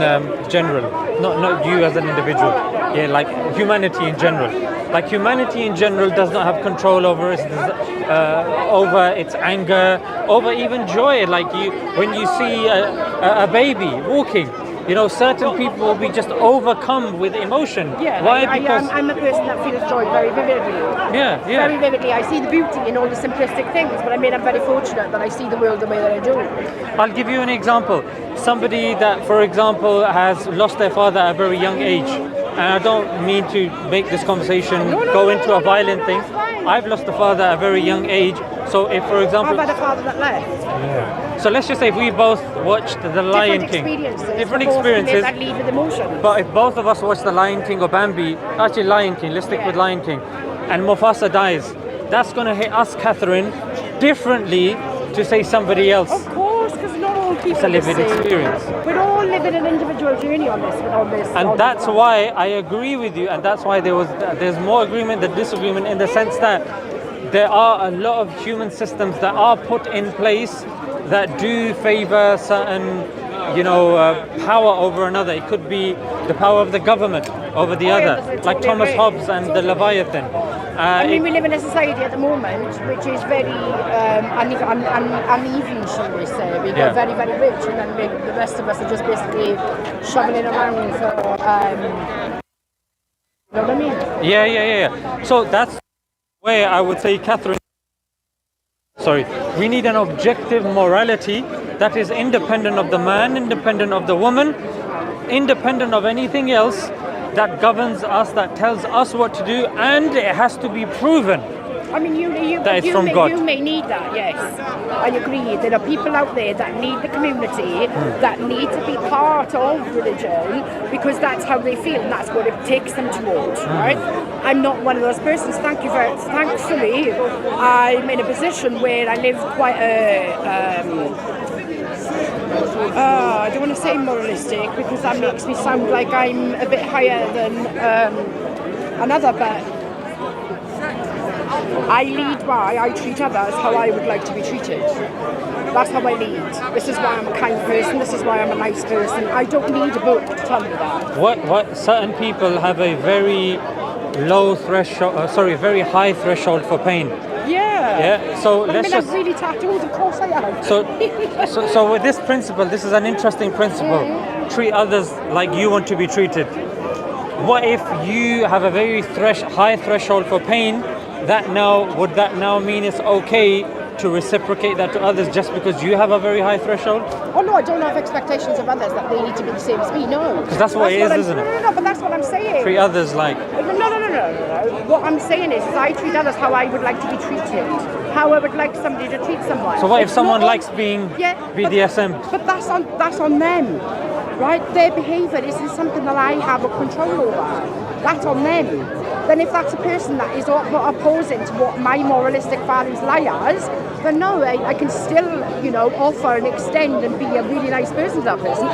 general, not you as an individual. Yeah, like humanity in general. Like humanity in general does not have control over over its anger, over even joy. Like when you see a baby walking, you know, certain people will be just overcome with emotion. Yeah. Why? Because I'm a person that feels joy very vividly. Yeah. Very vividly. I see the beauty in all the simplistic things, but I mean, I'm very fortunate that I see the world the way that I do. I'll give you an example. Somebody that, for example, has lost their father at a very young age, and I don't mean to make this conversation go into a violent thing. that's fine. I've lost a father at a very young age, so if, for example, I've had a father that left. so let's just say if we both watched The Lion King, different experiences, that lead with emotions. but if both of us watch The Lion King or Bambi, actually Lion King, let's stick with Lion King, and Mufasa dies, that's going to hit us, Catherine, differently to say somebody else. Of course, because not all people It's a lived are the same. experience. We're all living an individual journey on this. On this And on that's this. why I agree with you, and that's why there's more agreement than disagreement, in the sense that there are a lot of human systems that are put in place that do favor certain, power over another. It could be the power of the government over the other, like Thomas Hobbes and the Leviathan. I mean, we live in a society at the moment which is very uneven, shall we say. We Yeah. get very, very rich, and then the rest of us are just basically shoveling around for, you know what I mean? Yeah. So that's where I would say, Catherine, we need an objective morality that is independent of the man, independent of the woman, independent of anything else, that governs us, that tells us what to do, and it has to be proven. I mean, That it's from God. You may need that, yes. I agree. There are people out there that need the community, that need to be part of religion, because that's how they feel, and that's what it takes them towards, right? I'm not one of those persons. Thankfully, I'm in a position where I live quite I don't want to say moralistic, because that makes me sound like I'm a bit higher than another, but I lead by I treat others how I would like to be treated. That's how I lead. This is why I'm a kind person. This is why I'm a nice person. I don't need a book to tell me that. What certain people have a very low threshold, very high threshold for pain. Yeah. So But let's I'm just. really tattooed, of course I am. So with this principle, this is an interesting principle. Treat others like you want to be treated. What if you have a very high threshold for pain? Would that now mean it's okay to reciprocate that to others just because you have a very high threshold? Oh no, I don't have expectations of others that they need to be the same as me. No. Because that's what it is, isn't it? No, but that's what I'm saying. Treat others like. No. What I'm saying is I treat others how I would like to be treated. How I would like somebody to treat someone. So what if It's someone not- likes being BDSM? But that's on them, right? Their behaviour isn't something that I have a control over. That's on them. Then if that's a person that is opposing to what my moralistic values lie as, then no, I can still, offer and extend and be a really nice person to that person,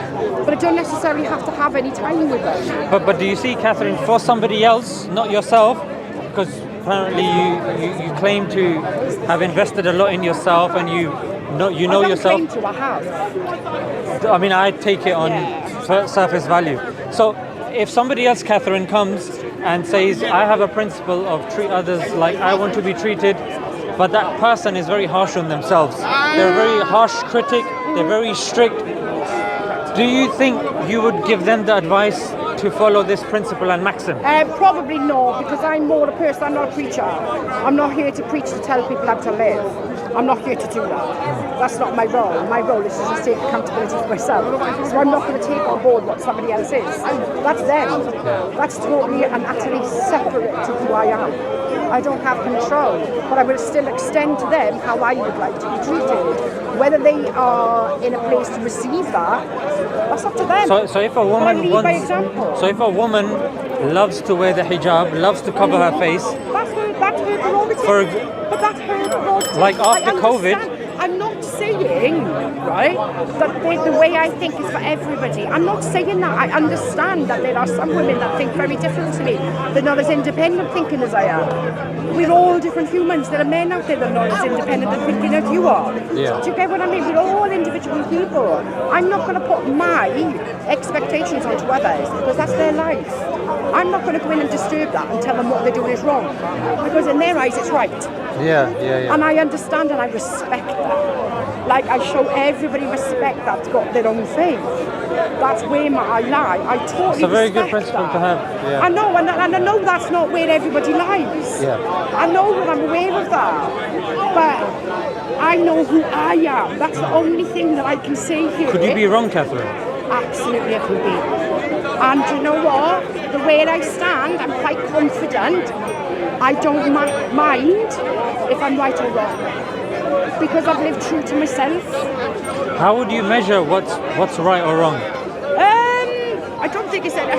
but I don't necessarily have to have any time with them. But do you see, Catherine, for somebody else, not yourself, because apparently you claim to have invested a lot in yourself, and you know I yourself. claim to, I have. I mean, I take it on surface value. So if somebody else, Catherine, comes and says, I have a principle of treat others like I want to be treated, but that person is very harsh on themselves. They're a very harsh critic, they're very strict. Do you think you would give them the advice to follow this principle and maxim? Probably no, because I'm more a person, I'm not a preacher. I'm not here to preach to tell people how to live. I'm not here to do that. That's not my role. My role is to just take accountability for myself. So I'm not going to take on board what somebody else is. That's them. That's totally and utterly separate to who I am. I don't have control, but I will still extend to them how I would like to be treated. Whether they are in a place to receive that, that's up to them. So if a woman lead by example. So if a woman loves to wear the hijab, loves to cover her face, That's that's her prerogative. But that's her prerogative. Like after COVID. I'm not saying, right, that the way I think is for everybody. I'm not saying that. I understand that there are some women that think very different to me. They're not as independent thinking as I am. We're all different humans. There are men out there that are not as independent and thinking as you are. Yeah. Do you get what I mean? We're all individual people. I'm not going to put my expectations onto others because that's their life. I'm not going to go in and disturb that and tell them what they're doing is wrong. Because in their eyes it's right. Yeah. And I understand and I respect that. Like I show everybody respect that's got their own faith. That's where I lie. I totally It's a very good respect principle that. to have. Yeah. I know, and I know that's not where everybody lies. Yeah. I know and I'm aware of that. But I know who I am. That's the only thing that I can say here. Could you be wrong, Catherine? Absolutely, I could be. And you know what? The way I stand, I'm quite confident. I don't mind if I'm right or wrong. Because I've lived true to myself. How would you measure what's right or wrong? I don't think it's I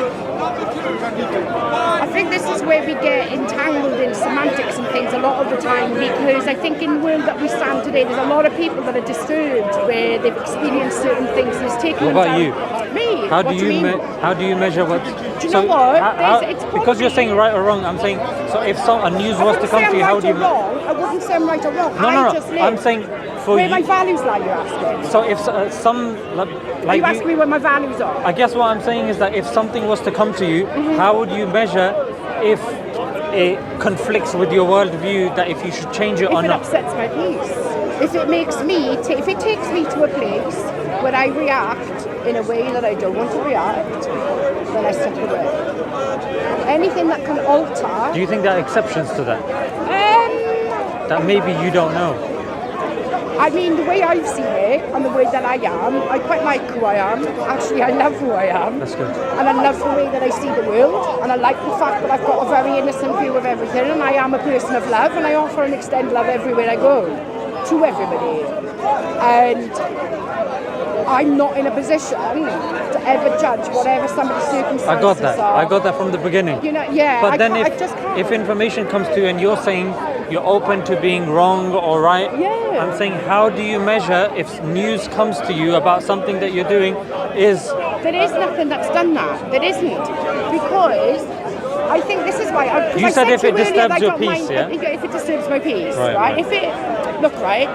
think this is where we get entangled in semantics and things a lot of the time, because I think in the world that we stand today, there's a lot of people that are disturbed where they've experienced certain things and it's taken What them about down. you? Me? How What do you measure what? Do you know what? It's Because you're saying right or wrong, I'm saying, so if a news was to come to you, how do you? I wouldn't say I'm right or wrong. No. I'm saying for where you. my values lie, you're asking. So if some Are like you asking me where my values are? I guess what I'm saying is that if something was to come to you, how would you measure if it conflicts with your worldview, that if you should change it or If it not? upsets my peace. If it makes me, if it takes me to a place where I react in a way that I don't want to react, then I step away. Anything that can alter. Do you think there are exceptions to that? That maybe you don't know? I mean, the way I've seen it and the way that I am, I quite like who I am. Actually, I love who I am. That's good. And I love the way that I see the world. And I like the fact that I've got a very innocent view of everything. And I am a person of love. And I offer and extend love everywhere I go. To everybody. And I'm not in a position to ever judge whatever somebody's circumstances I got that. are. I got that from the beginning. You know, yeah. But then I just can't. if information comes to you and you're saying you're open to being wrong or right, Yeah. I'm saying, how do you measure if news comes to you about something that you're doing is... There is nothing that's done that. There isn't. Because I think this is why... You said if it disturbs your peace, yeah? If it disturbs my peace, Right. right? If it... Look, right?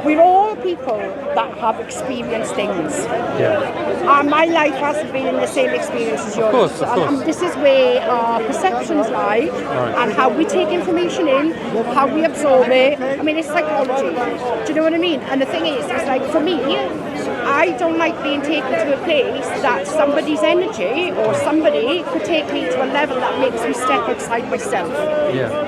We're all people that have experienced things. Yeah. And my life hasn't been in the same experience as yours. Of course. And this is where our perceptions lie, and how we take information in, how we absorb it. I mean, it's psychology. Do you know what I mean? And the thing is, it's like, for me, I don't like being taken to a place that somebody's energy or somebody could take me to a level that makes me step outside myself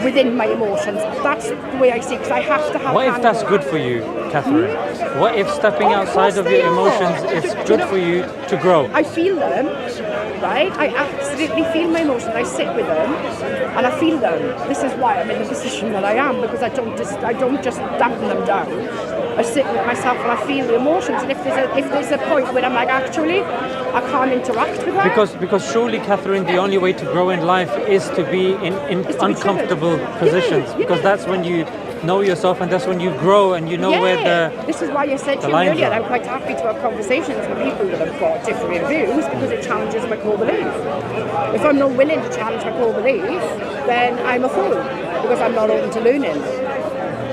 within my emotions. That's the way I see it, because I have to have... What if that's good for you, Catherine? What if stepping outside of your emotions is good for you to grow? I feel them, right? I absolutely feel my emotions. I sit with them and I feel them. This is why I'm in the position that I am, because I don't just dampen them down. I sit with myself and I feel the emotions. And if there's a point where I'm like, actually, I can't interact with that. Because surely, Catherine, the only way to grow in life is to be in uncomfortable positions. Because that's when you know yourself, and that's when you grow and you know where the... This is why I said to you lines earlier, are. I'm quite happy to have conversations with people that have got different views, because it challenges my core belief. If I'm not willing to challenge my core belief, then I'm a fool, because I'm not open to learning.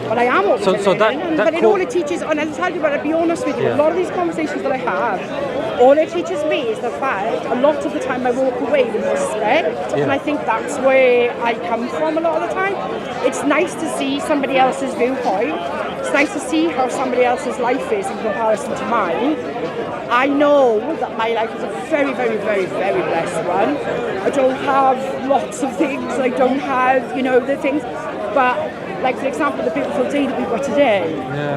But I am open to learning. But all it teaches, and I'll tell you what, I'll be honest with you, a lot of these conversations that I have, all it teaches me is the fact a lot of the time I walk away with respect, and I think that's where I come from a lot of the time. It's nice to see somebody else's viewpoint. It's nice to see how somebody else's life is in comparison to mine. I know that my life is a very, very, very, very blessed one. I don't have lots of things. I don't have, the things. But, like, for example, the beautiful day that we've got today,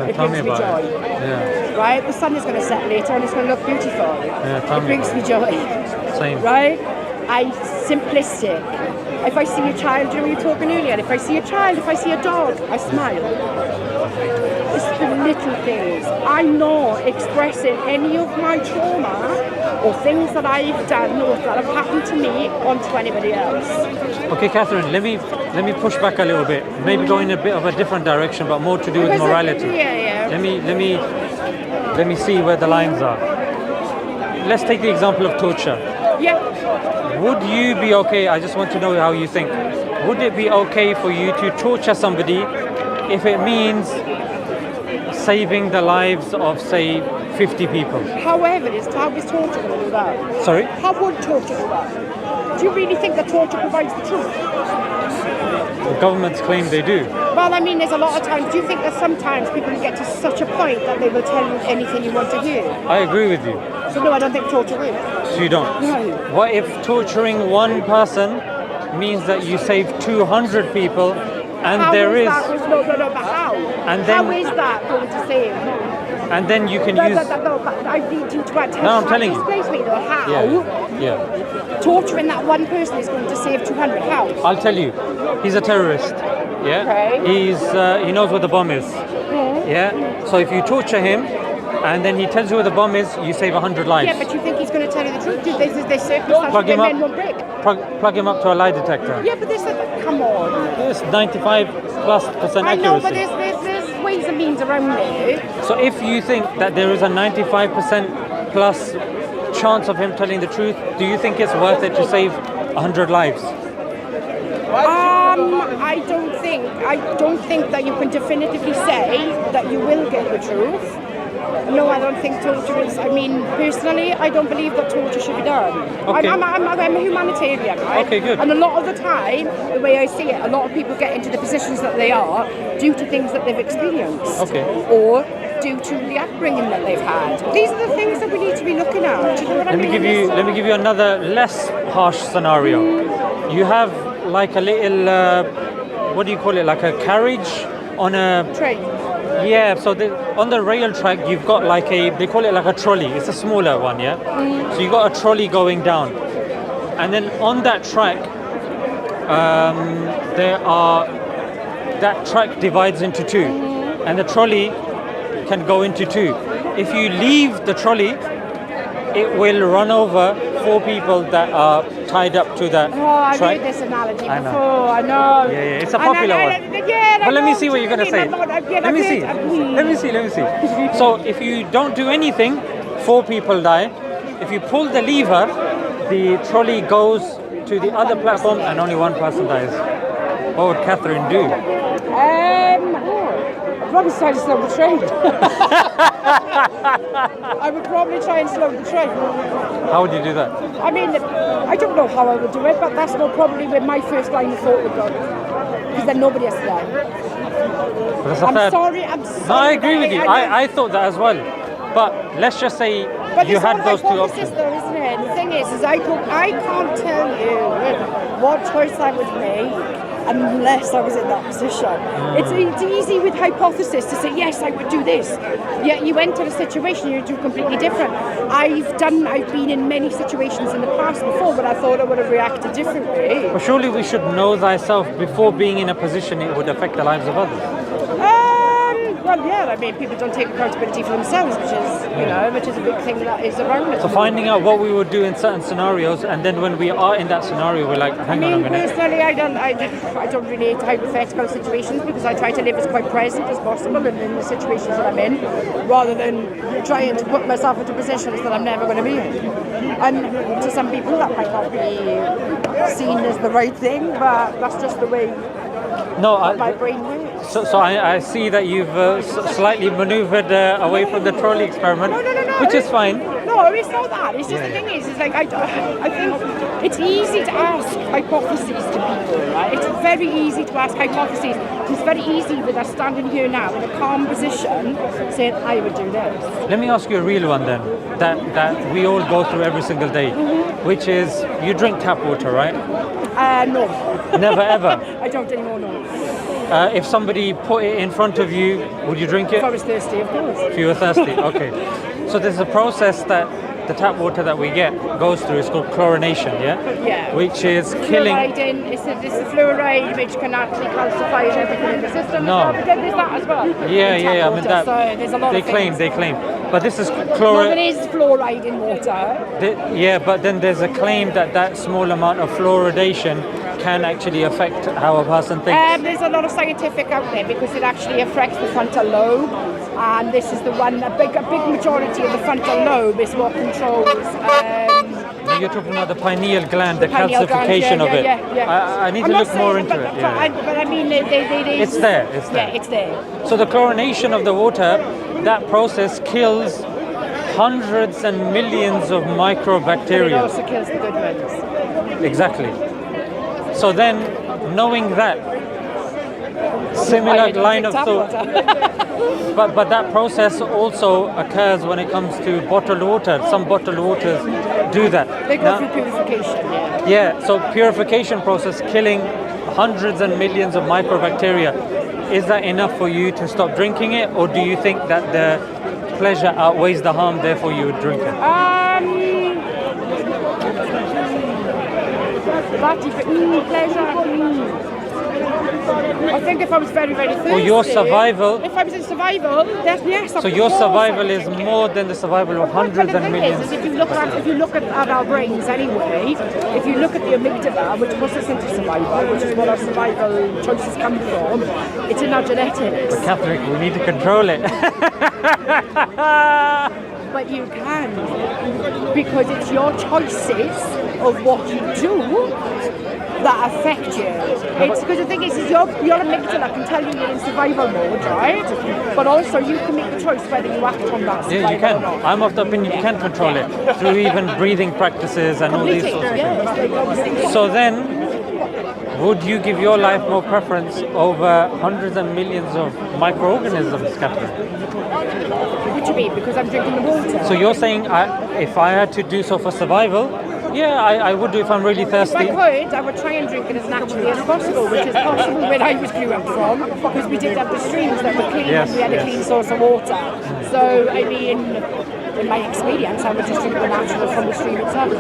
it brings me joy. Right? The sun is going to set later and it's going to look beautiful. It brings me joy. Same. Right? I'm simplistic. If I see a child, you were talking earlier, if I see a child, if I see a dog, I smile. It's the little things. I'm not expressing any of my trauma or things that I've done or that have happened to me onto anybody else. Okay, Catherine, let me push back a little bit. Maybe go in a bit of a different direction, but more to do with Because morality. yeah. Let me see where the lines are. Let's take the example of torture. Yeah. Would you be okay? I just want to know how you think. Would it be okay for you to torture somebody if it means saving the lives of, say, 50 people? However, how is torture going to do that? Sorry? How would torture do that? Do you really think that torture provides the truth? The governments claim they do. Well, I mean, there's a lot of times. Do you think that sometimes people get to such a point that they will tell you anything you want to hear? I agree with you. So no, I don't think torture will. So you don't? No. What if torturing one person means that you save 200 people and How there is... that? No, but how? And then- how is that going to save? And then you can No, use... but I need you to attest. No, I'm telling you. Explain to me though, how Yeah. torturing that one person is going to save 200. How? I'll tell you. He's a terrorist. Yeah. Okay. He knows where the bomb is. Yeah. So if you torture him, and then he tells you where the bomb is, you save 100 lives. Yeah, but you think he's going to tell you the truth? Do they circumstances Plug him where up. men won't break? Plug him up to a lie detector. Yeah, but come on. It's 95+% I know, but accuracy. there's ways and means around it. So if you think that there is a 95% plus chance of him telling the truth, do you think it's worth it to save 100 lives? I don't think that you can definitively say that you will get the truth. No, I don't think torture is. I mean, personally, I don't believe that torture should be done. Okay. I'm a humanitarian, right? Okay, good. And a lot of the time, the way I see it, a lot of people get into the positions that they are due to things that they've experienced. Okay. Or due to the upbringing that they've had. These are the things that we need to be looking at. Do you know what I mean? Let me give you another less harsh scenario. You have like a little, what do you call it? Like a carriage on a Train. Yeah, so on the rail track, you've got like they call it like a trolley. It's a smaller one, yeah? So you've got a trolley going down. And then on that track, that track divides into two. And the trolley can go into two. If you leave the trolley, it will run over 4 people that are tied up to that I've track. heard this analogy I know. before, I know. Yeah, it's a popular one. But let me see what you're going to say. Let me see. So if you don't do anything, 4 people die. If you pull the lever, the trolley goes to the other platform and only 1 person dies. What would Catherine do? I'd probably try to slow the train. I would probably try and slow the train. How would you do that? I mean, I don't know how I would do it, but that's not probably where my first line of thought would go. Because then nobody has to die. That's a I'm third. sorry. No, I agree with you. I thought that as well. But let's just say you had those 2 options. Though, isn't it? The thing is I can't tell you what choice I would make unless I was in that position. It's easy with hypothesis to say, yes, I would do this. Yet you enter a situation, you do completely different. I've been in many situations in the past before where I thought I would have reacted differently. But surely we should know thyself before being in a position it would affect the lives of others. Well, yeah, I mean, people don't take accountability for themselves, which is a big thing that is around us. So finding out what we would do in certain scenarios, and then when we are in that scenario, we're like, hang on a minute. Personally, I don't relate to hypothetical situations because I try to live as quite present as possible in the situations that I'm in, rather than trying to put myself into positions that I'm never going to be in. And to some people, that might not be seen as the right thing, but that's just the way my brain works. So I see that you've slightly manoeuvred away from the trolley experiment, which is fine. No, it's not that. It's just the thing is like I think it's easy to ask hypotheses to people, right? It's very easy to ask hypotheses. It's very easy with us standing here now in a calm position saying, I would do this. Let me ask you a real one then, that we all go through every single day, which is you drink tap water, right? No. Never ever? I don't anymore, no. If somebody put it in front of you, would you drink it? If I was thirsty, of course. If you were thirsty, okay. So there's a process that the tap water that we get goes through is called chlorination, Yeah. which is killing. Fluoride it's the fluoride which can actually calcify and everything in the system. No. There's that as well. I mean that. So there's a lot they of claim, things. but this is No, there chlorine. is fluoride in water. But then there's a claim that small amount of fluoridation can actually affect how a person thinks. There's a lot of scientific out there because it actually affects the frontal lobe, and this is the one. A big majority of the frontal lobe is what controls. You're talking about the pineal gland, the pineal gland, calcification of it. Yeah. I need I'm to not look more saying- into it. Yeah. But I mean, It's there. Yeah, it's there. So the chlorination of the water, that process kills hundreds and millions of But it microbacteria. also kills the good ones. Exactly. So then, knowing that, similar line of thought, but that process also occurs when it comes to bottled water. Some bottled waters do that. They go Now- through purification. Yeah, so purification process killing hundreds and millions of microbacteria. Is that enough for you to stop drinking it, or do you think that the pleasure outweighs the harm, therefore you would drink it? Pleasure. I think if I was very, very thirsty. For your survival. If I was in survival, then yes. So your survival is more than the survival of hundreds Well, and the thing millions. is if you look at our brains anyway, if you look at the amygdala, which puts us into survival, which is what our survival choices come from, it's in our genetics. Catholic, we need to control it. But you can, because it's your choices of what you do that affect you. It's because the thing is your amygdala can tell you you're in survival mode, right? But also you can make the choice whether you act on that survival Yeah, you can. or not. I'm of the opinion you can control it through even breathing practices and all these sorts of things. So then, would you give your life more preference over hundreds and millions of microorganisms, Catherine? What do you mean? Because I'm drinking the water? So you're saying if I had to do so for survival, yeah, I would do if I'm really If thirsty. I could, I would try and drink it as naturally as possible, which is possible where I was grew up from, because we did have the streams that were clean Yes, and we had a clean source of water. So, I mean, in my experience, I would just drink the natural from the stream itself.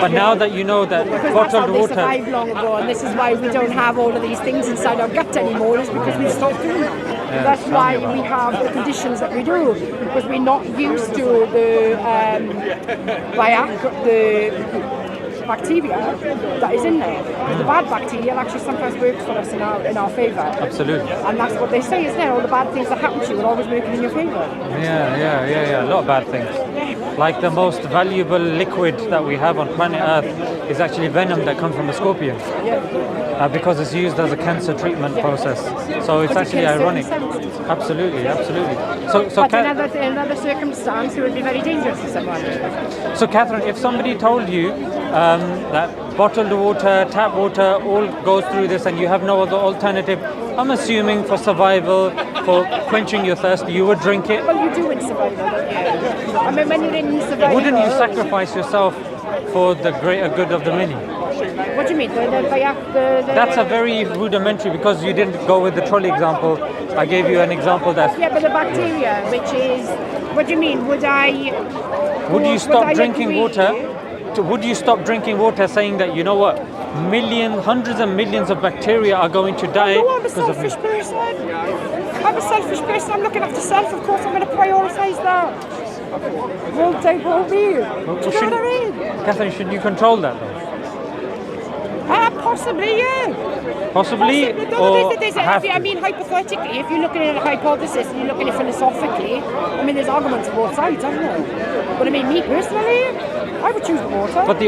But now that you know that Because that's bottled how they water, survived long ago, and this is why we don't have all of these things inside our gut anymore, is because we've stopped doing that. That's why we have the conditions that we do, because we're not used to the bacteria that is in there. Because the bad bacteria actually sometimes works for us in our favour. absolutely. And that's what they say, isn't it? All the bad things that happen to you are always working in your favour. Yeah. A lot of bad things. Like the most valuable liquid that we have on planet Earth is actually venom that comes from a scorpion. Because it's used as a cancer treatment process. So it's actually ironic. Absolutely. But in another circumstance, it would be very dangerous to someone. So Catherine, if somebody told you that bottled water, tap water, all goes through this and you have no other alternative, I'm assuming for survival, for quenching your thirst, you would drink it. Well, you do in survival, don't you? I mean, when you're in survival... Wouldn't you sacrifice yourself for the greater good of the many? What do you mean? That's a very rudimentary, because you didn't go with the trolley example. I gave you an example that... Yeah, but the bacteria, which is... What do you mean? Would you stop drinking agree? water? Would you stop drinking water saying that, you know what, hundreds and millions of bacteria are going to die No, I'm a because of me? selfish person. I'm a selfish person. I'm looking after self. Of course, I'm going to prioritise that. Won't take all me. Do you know what I mean? Catherine, should you control that though? Possibly, yeah. Possibly, No, or have to? I mean, hypothetically, if you're looking at a hypothesis and you're looking at it philosophically, I mean, there's arguments on both sides, aren't there? But I mean, me personally, I would choose the water. But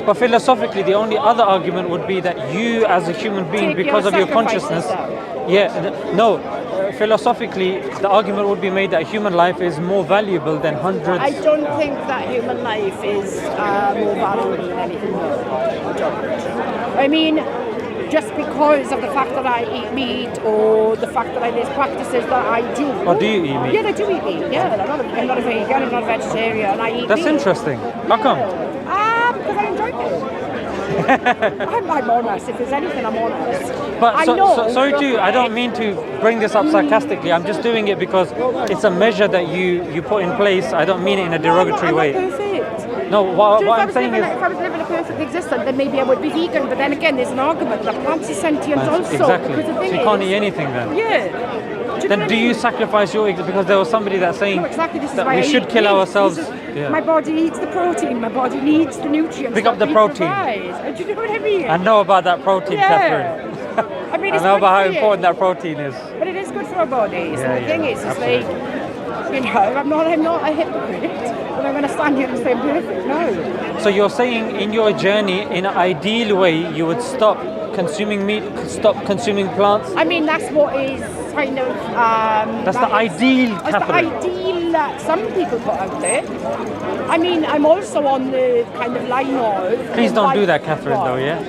but philosophically, the only other argument would be that you, as a human being, Take because your of your sacrifices consciousness, no. Philosophically, the argument would be made that human life is more valuable than hundreds. I don't think that human life is more valuable than anything more. I don't. I mean, just because of the fact that I eat meat, or the fact that there's practices that I do. Or do you eat meat? Yeah, I do eat meat. Yeah, I'm not a vegan, I'm not a vegetarian, I eat That's meat. interesting. How come? Because I enjoy it. I'm honest. If there's anything, I'm honest. But I so, know. so, sorry to, I don't mean to bring this up sarcastically. I'm just doing it because it's a measure that you put in place. I don't mean it in a derogatory I'm way. not perfect. No, what If I'm saying is, if I was living a perfect existence, then maybe I would be vegan. But then again, there's an argument that plants are sentient also. exactly. Because the So thing you is, can't eat anything then. Yeah. Then do you sacrifice your eggs? Because there was somebody that's saying No, exactly. This is that why we I should eat kill meat. ourselves. This is- Yeah. My body needs the protein. My body needs the nutrients. Pick up that the meat protein. provides. Do you know what I mean? I know about that protein, Catherine. I mean, I it's know good about how for you. important that protein is. But it is good for our bodies. Yeah, And the thing yeah, is, it's absolutely. like, you know, I'm not a hypocrite. But I'm going to stand here and say I'm perfect. No. So you're saying in your journey, in an ideal way, you would stop consuming meat, stop consuming plants? I mean, that's what is kind of. That's the ideal, That's the Catherine. ideal that some people put out there. I mean, I'm also on the kind of line of. Please don't do that, Catherine, What? though, yeah?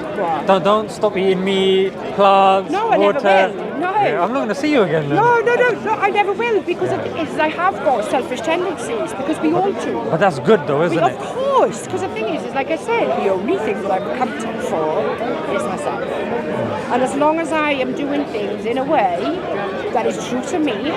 What? Don't stop eating meat, plants, No, I water. never will. No. Yeah, I'm not going to see you again then. No, I never will, because the thing is, I have got selfish tendencies, because we all do. But that's good though, isn't Of it? course, because the thing is, like I said, the only thing that I'm accountable for is myself. And as long as I am doing things in a way that is true to me,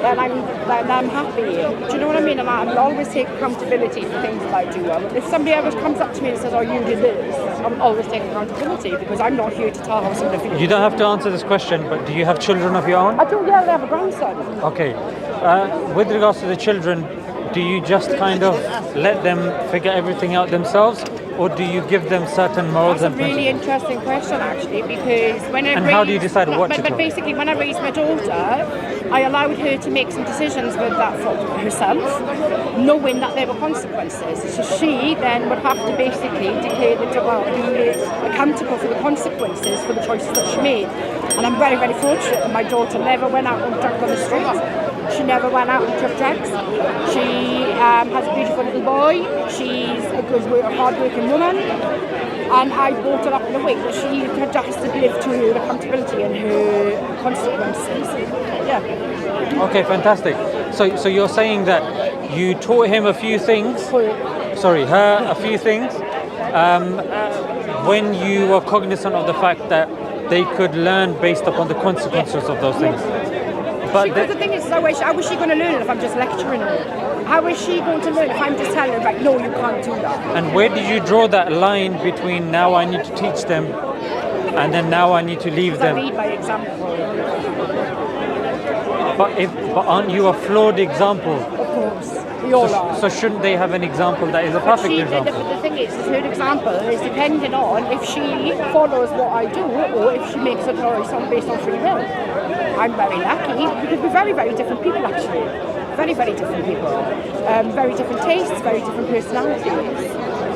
then I'm happy. Do you know what I mean? And I'll always take accountability for things that I do. If somebody ever comes up to me and says, "Oh, you did this," I'll always take accountability, because I'm not here to tell how somebody feels. You don't have to answer this question, but do you have children of your own? I do, yeah, I have a grandson. Okay. With regards to the children, do you just kind of let them figure everything out themselves, or do you give them certain morals That's a and really principles? interesting question, actually, because when I And how do you decide what to but tell? basically, when I raised my daughter, I allowed her to make some decisions with that for herself, knowing that there were consequences. So she then would have to basically declare that, well, be accountable for the consequences for the choices that she made. And I'm very, very fortunate that my daughter never went out and drank on the street. She never went out and took drugs. She has a beautiful little boy. She's a good, hard-working woman. And I brought her up in a way that she has to live to her accountability and her consequences. Yeah. Okay, fantastic. So you're saying that you taught him a few things, her a few things, when you were cognizant of the fact that they could learn based upon the consequences of those things. But Because the thing is, how is she going to learn it if I'm just lecturing her? How is she going to learn if I'm just telling her, right, no, you can't do that? and where did you draw that line between now I need to teach them and then now I need to leave I them? lead by example. But aren't you a flawed example? Of course. We all are. So shouldn't they have an example that is a perfect example? The thing is, her example is depending on if she follows what I do or if she makes a choice based on free will. I'm very lucky because we're very, very different people actually. Very, very different people. Very different tastes, very different personalities.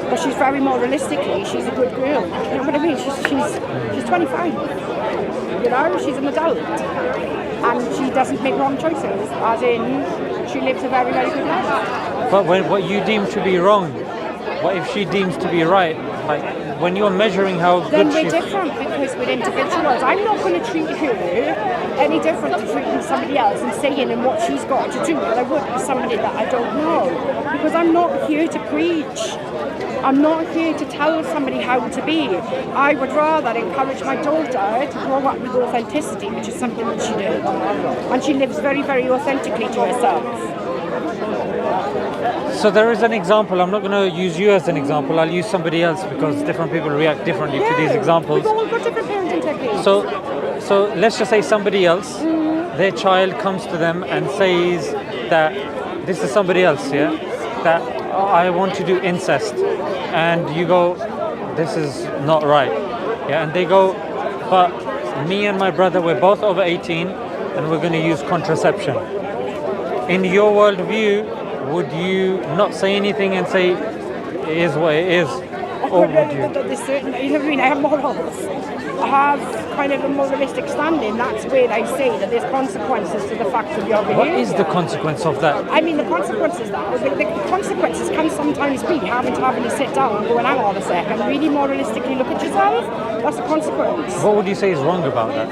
But she's very moralistically, she's a good girl. You know what I mean? She's 25. You know, she's an adult. And she doesn't make wrong choices, as in she lives a very, very good life. But what you deem to be wrong, what if she deems to be right? Like when you're measuring how Then good we're she's... different because we're individuals. I'm not going to treat her any different to treating somebody else and saying and what she's got to do that I would with somebody that I don't know. Because I'm not here to preach. I'm not here to tell somebody how to be. I would rather encourage my daughter to grow up with authenticity, which is something that she did. And she lives very, very authentically to herself. So there is an example. I'm not going to use you as an example. I'll use somebody else because different people react differently to these examples. We've all got different parenting techniques. So let's just say somebody else, their child comes to them and says that this is somebody else, yeah, that I want to do incest, and you go, this is not right, yeah, and they go, but me and my brother, we're both over 18, and we're going to use contraception. In your worldview, would you not say anything and say it is what it is, or would you? There's certain, you know what I mean? I have morals. I have kind of a moralistic standing. That's where I say that there's consequences to the fact of your behaviour. What is the consequence of that? I mean, the consequences the consequences can sometimes be having to sit down and go, hang on a second, really moralistically look at yourself. That's a consequence. What would you say is wrong about that?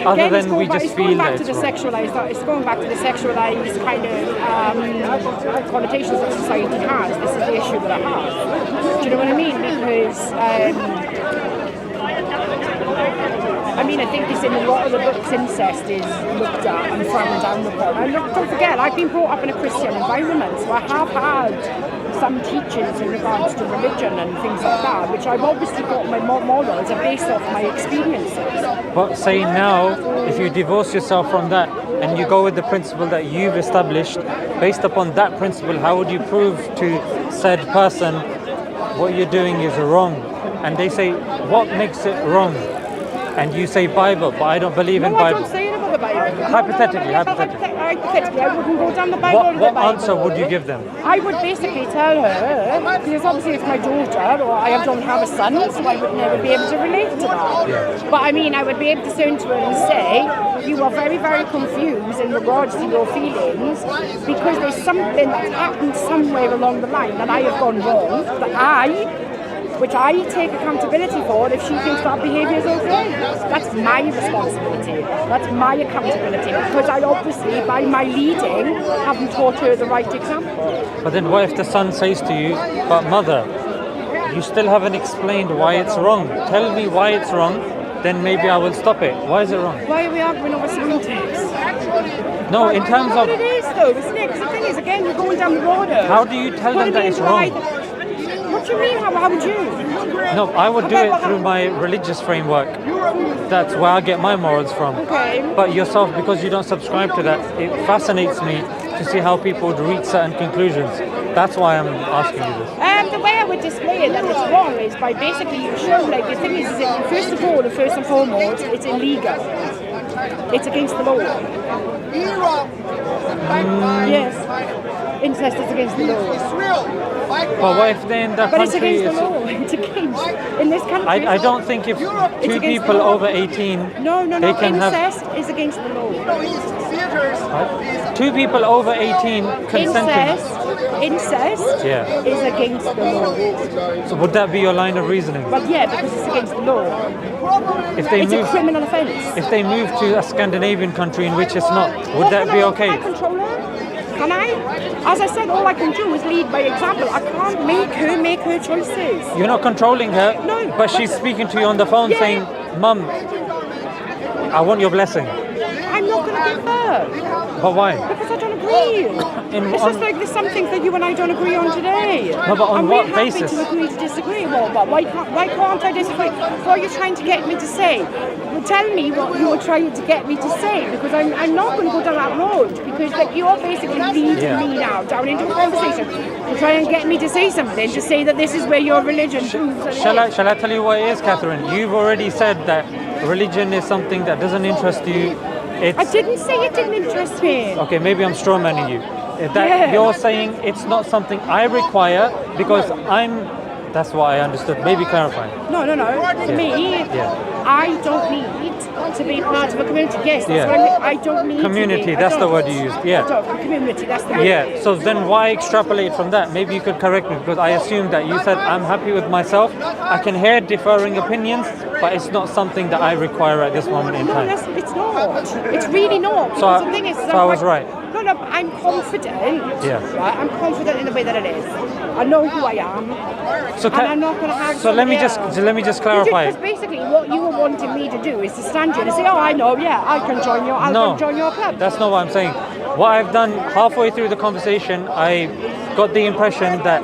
other Again, than we just it's feel going that back to it's the wrong? sexualized. It's going back to the sexualized kind of connotations that society has. This is the issue that I have. Do you know what I mean? Because I think it's in a lot of the books. Incest is looked at and frowned down upon. And don't forget, I've been brought up in a Christian environment, so I have had some teachings in regards to religion and things like that, which I've obviously got my morals are based off my experiences. But say now, if you divorce yourself from that and you go with the principle that you've established, based upon that principle, how would you prove to said person what you're doing is wrong? And they say, what makes it wrong? And you say Bible, but I don't believe in No, I Bible. don't say it about the Bible. Hypothetically, Hypothetically, I wouldn't go down the Bible or the What Bible. answer would you give them? I would basically tell her, because obviously it's my daughter, or I don't have a son, so I would never be able to relate to that. Yeah. But I mean, I would be able to turn to her and say, you are very, very confused in regards to your feelings, because there's something that's happened somewhere along the line that I have gone wrong, which I take accountability for if she thinks that behaviour is okay. That's my responsibility. That's my accountability, because I obviously, by my leading, haven't taught her the right example. But then what if the son says to you, but mother, you still haven't explained why it's wrong. Tell me why it's wrong, then maybe I will stop it. Why is it wrong? Why are we arguing over semantics? No, in terms What of... it is though, isn't it? 'Cause the thing is, again, you're going down the road. How do you tell them that it's wrong? What do you mean, how would you? No, I would do it through my religious framework. That's where I get my morals from. Okay. But yourself, because you don't subscribe to that, it fascinates me to see how people would reach certain conclusions. That's why I'm asking you this. The way I would display it that it's wrong is by basically you show, like, the thing is that first of all and first and foremost, it's illegal. It's against the law. Yes. Incest is against the law. But what if then the But it's country against the is... law. It's against. In this country. I don't think if two against people the law. over 18, No. they can have... Incest is against the law. Two people over 18 consenting. Incest Yeah. is against the law. So would that be your line of reasoning? But yeah, because it's against the law. If they It's a move, criminal offence. if they move to a Scandinavian country in which it's not, would that be Can okay? I control her? Can I? As I said, all I can do is lead by example. I can't make her choices. You're not controlling her, No, but but- she's speaking to you on the phone Yeah. saying, Mum, I want your blessing. I'm not going to give her. But why? Because I don't agree. It's just like there's some things that you and I don't agree on today. No, but on I'm what really basis? happy to agree to disagree. But why can't I disagree? What are you trying to get me to say? Well, tell me what you were trying to get me to say, because I'm not going to go down that road, because like you're basically leading me now down into a conversation to try and get me to say something, to say that this is where your religion proves that it is. Shall I tell you what it is, Catherine? You've already said that religion is something that doesn't interest you. I didn't say it didn't interest me. Okay, maybe I'm strawmanning you. That Yeah. You're saying it's not something I require because that's what I understood. Maybe clarify. No. For me, Yeah. I don't need to be part of a community. Yes, that's Yeah. what I mean. I don't need Community, to be. that's I the don't. word you used, yeah. I don't. Community, that's the word. Yeah, so then why extrapolate from that? Maybe you could correct me, because I assumed that you said I'm happy with myself. I can hear differing opinions, but it's not something that I require at this moment in No, time. it's not. It's really not. So Because the thing is, I was right. No, I'm confident. Yeah. Right? I'm confident in the way that it is. I know who I am. So And I'm not going to have. So let me just clarify. Because basically, what you were wanting me to do is to stand here and say, "Oh, I know. Yeah, I can join your. I'll join your club." That's not what I'm saying. What I've done halfway through the conversation, I got the impression that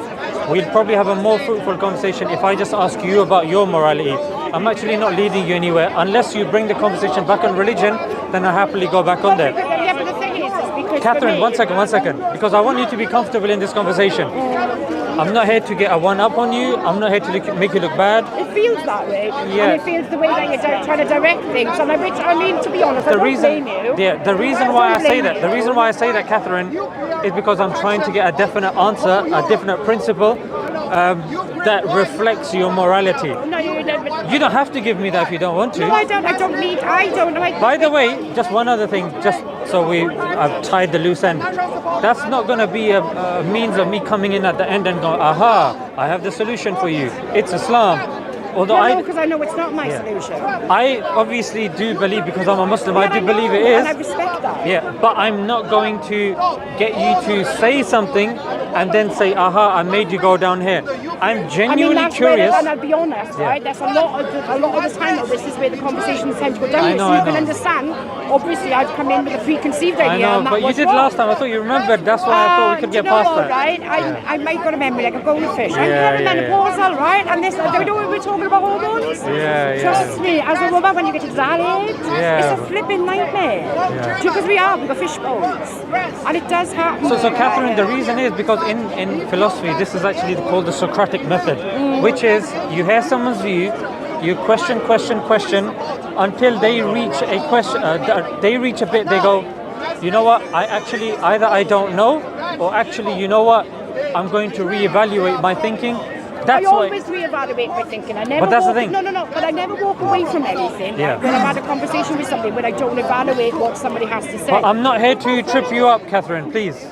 we'll probably have a more fruitful conversation if I just ask you about your morality. I'm actually not leading you anywhere. Unless you bring the conversation back on religion, then I'll happily go back on there. Yeah, but the thing is because Catherine, for me, one second. Because I want you to be comfortable in this conversation. I'm not here to get a one-up on you. I'm not here to make you look bad. It feels that way. Yeah. And it feels the way that you're trying to direct things. And I mean, to be honest, I don't blame you. The reason why I say that, Catherine, is because I'm trying to get a definite answer, a definite principle that reflects your morality. No, you never. You don't have to give me that if you don't want to. No, I don't. I don't need. I don't. By the way, just one other thing, just so I've tied the loose end. That's not going to be a means of me coming in at the end and going, aha, I have the solution for you. It's Islam. although because I know it's not my solution. I obviously do believe, because I'm a Muslim, I do believe it is. And I respect that. Yeah, but I'm not going to get you to say something and then say, aha, I made you go down here. I'm genuinely curious. And I'll be honest, right? There's a lot of the time, this is where the conversations tend to go down. So you can understand. Obviously, I've come in with a preconceived idea. I know, but you did last time. I thought you remembered. That's why I thought we could get past that. Right? I might got a memory like a goldfish. I'm perimenopausal, right? And this, I don't know what we're talking about hormones. Trust me, as a woman, when you get to that age, it's a flipping nightmare. Because we've got fish bones, and it does happen. So Catherine, the reason is because in philosophy, this is actually called the Socratic method, which is you hear someone's view, you question until they reach a question. They reach a bit. They go, you know what? Either I don't know, or actually, you know what? I'm going to reevaluate my thinking. I always reevaluate my thinking. But that's the thing. No. But I never walk away from anything. Like when I've had a conversation with somebody, when I don't evaluate what somebody has to say. But I'm not here to trip you up, Catherine. Please.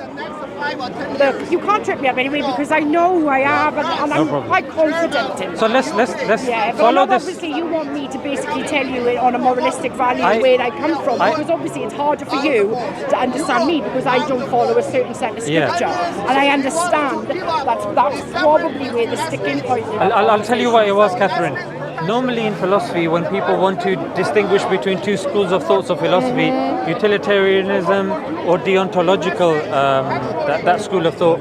Look, you can't trip me up anyway because I know who I am and I'm quite confident in it. So let's follow this. Obviously, you want me to basically tell you on a moralistic value where I come from, because obviously it's harder for you to understand me because I don't follow a certain set of scripture, and I understand that's probably where the sticking point is. I'll tell you what it was, Catherine. Normally in philosophy, when people want to distinguish between two schools of thoughts of philosophy, utilitarianism or deontological, that school of thought,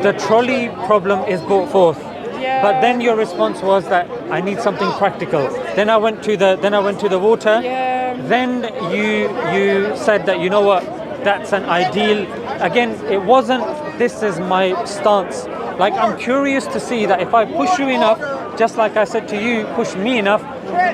the trolley problem is brought forth. But then your response was that I need something practical. Then I went to the water. Then you said that, you know what, that's an ideal. Again, it wasn't, this is my stance. Like, I'm curious to see that if I push you enough, just like I said to you, push me enough,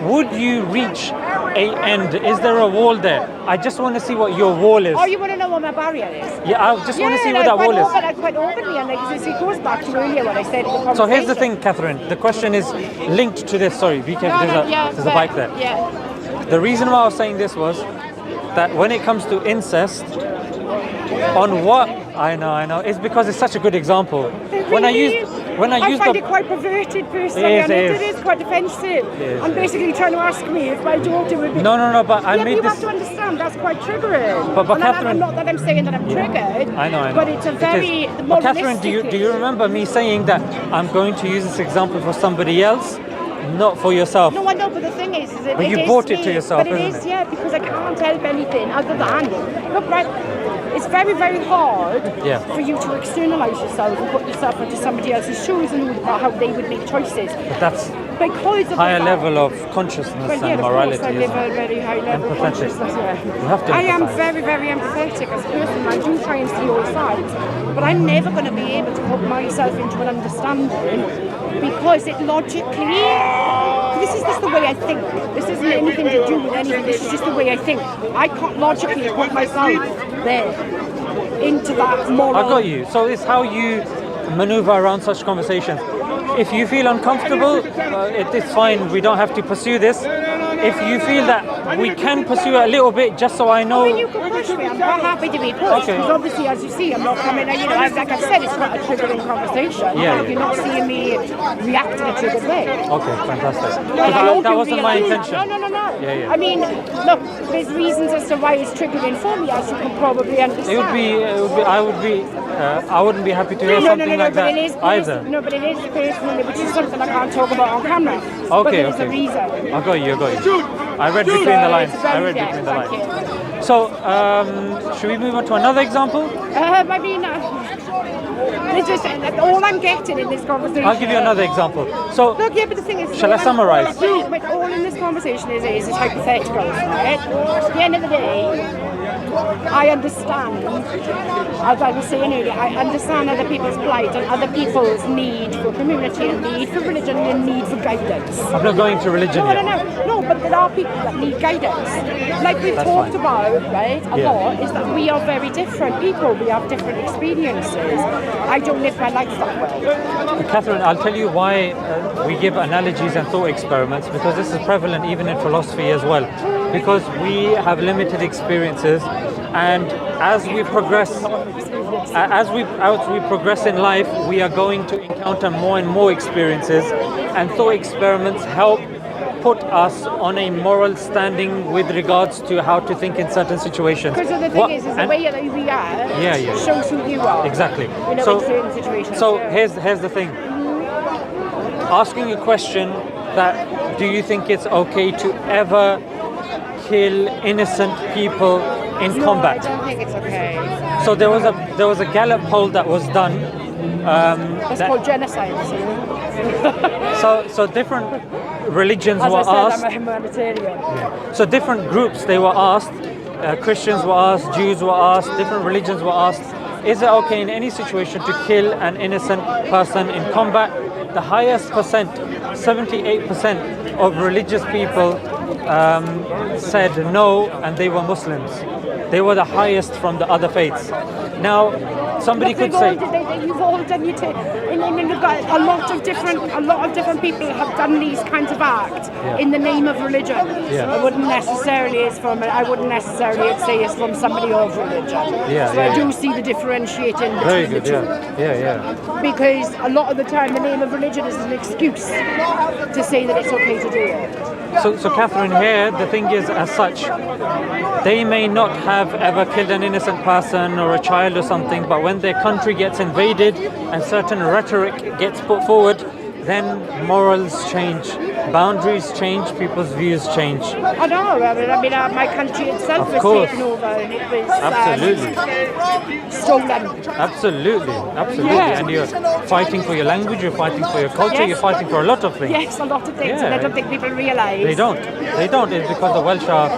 would you reach a end? Is there a wall there? I just want to see what your wall is. Oh, you want to know what my barrier is? Yeah, I just want to see what that wall is. Quite openly, and it goes back to earlier what I said in the conversation. So here's the thing, Catherine. The question is linked to this. Sorry, be careful. There's a bike there. The reason why I was saying this was that when it comes to incest, on what I know, it's because it's such a good example. I find it quite perverted personally, and it is quite offensive. I'm basically trying to ask me if my daughter would be. No, but I made you this. have to understand that's quite triggering. But Catherine, not that I'm saying that I'm triggered. I know. But it's a very. But Catherine, do you remember me saying that I'm going to use this example for somebody else? Not for yourself. No, I know, but the thing is that but you bought it to yourself, but it is, because I can't help anything other than look, right. It's very, very hard for you to externalise yourself and put yourself into somebody else's shoes and about how they would make choices. But that's because of higher level of consciousness and morality. I live a very high level of consciousness. You have to I am very, very empathetic as a person. I do try and see all sides, but I'm never going to be able to put myself into an understanding because it logically. This is just the way I think. This isn't anything to do with anything. This is just the way I think. I can't logically put myself there into that moral. I got you. So it's how you maneuver around such conversations. If you feel uncomfortable, it's fine. We don't have to pursue this. If you feel that we can pursue it a little bit, just so I know. I mean, you can push me. I'm quite happy to be pushed. Because obviously, as you see, I'm not coming. Like I've said, it's quite a triggering conversation. You're not seeing me react in a triggered way. Okay, fantastic. That wasn't my intention. No. Yeah. I mean, look, there's reasons as to why it's triggering for me, as you can probably understand. I wouldn't be happy to hear something like that either. No, but it is personally, which is something I can't talk about on camera. Okay, but there's a reason. I got you. I read between the lines. So, should we move on to another example? I mean, it's just all I'm getting in this conversation. I'll give you another example. So, look, but the thing is, shall I summarize? All in this conversation is hypothetical, right? At the end of the day, I understand, as I was saying earlier, I understand other people's plight and other people's need for community and need for religion and need for guidance. I'm not going to religion yet. No, but there are people that need guidance. Like we've talked about, right, a lot, is that we are very different people. We have different experiences. I don't live my life that way. Catherine, I'll tell you why we give analogies and thought experiments, because this is prevalent even in philosophy as well. Because we have limited experiences, and as we progress, as we progress in life, we are going to encounter more and more experiences, and thought experiments help put us on a moral standing with regards to how to think in certain situations. Because the thing is the way that we are shows who you are. Exactly. In certain situations. So here's the thing. Asking a question that do you think it's okay to ever kill innocent people in combat? I don't think it's okay. So there was a Gallup poll that was done. It's called genocide. So different religions As were I said, asked. I'm a humanitarian. So different groups they were asked. Christians were asked. Jews were asked. Different religions were asked. Is it okay in any situation to kill an innocent person in combat? The highest percent, 78% of religious people said no, and they were Muslims. They were the highest from the other faiths. Now, somebody could say, you've all done a lot of different people have done these kinds of acts in the name of religion. I wouldn't necessarily say it's from somebody of religion. I do see the differentiating between the two. Because a lot of the time the name of religion is an excuse to say that it's okay to do it. So Catherine, here the thing is, as such, they may not have ever killed an innocent person or a child or something, but when their country gets invaded and certain rhetoric gets put forward, then morals change, boundaries change, people's views change. I know. I mean, my country itself was taken over, and it was stolen. Absolutely. Yeah. And you're fighting for your language, you're fighting for your culture, you're fighting for a lot of things. Yes, a lot of things, and I don't think people realise. They don't. It's because the Welsh are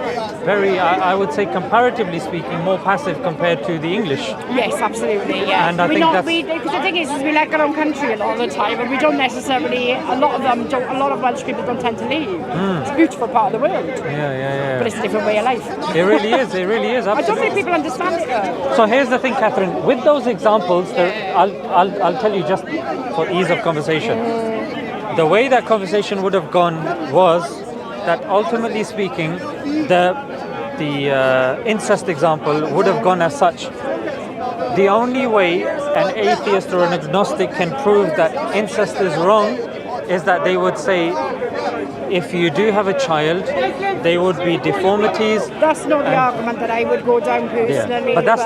very, I would say, comparatively speaking, more passive compared to the English. Yes, absolutely. Yeah. And I think because the thing is we like our own country a lot of the time, and we don't necessarily. A lot of Welsh people don't tend to leave. It's a beautiful part of the world. Yeah. But it's a different way of life. It really is. Absolutely. I don't think people understand it though. So here's the thing, Catherine. With those examples, I'll tell you just for ease of conversation. The way that conversation would have gone was that ultimately speaking, the incest example would have gone as such. The only way an atheist or an agnostic can prove that incest is wrong is that they would say, if you do have a child, there would be deformities. That's not the argument that I would go down personally. But that's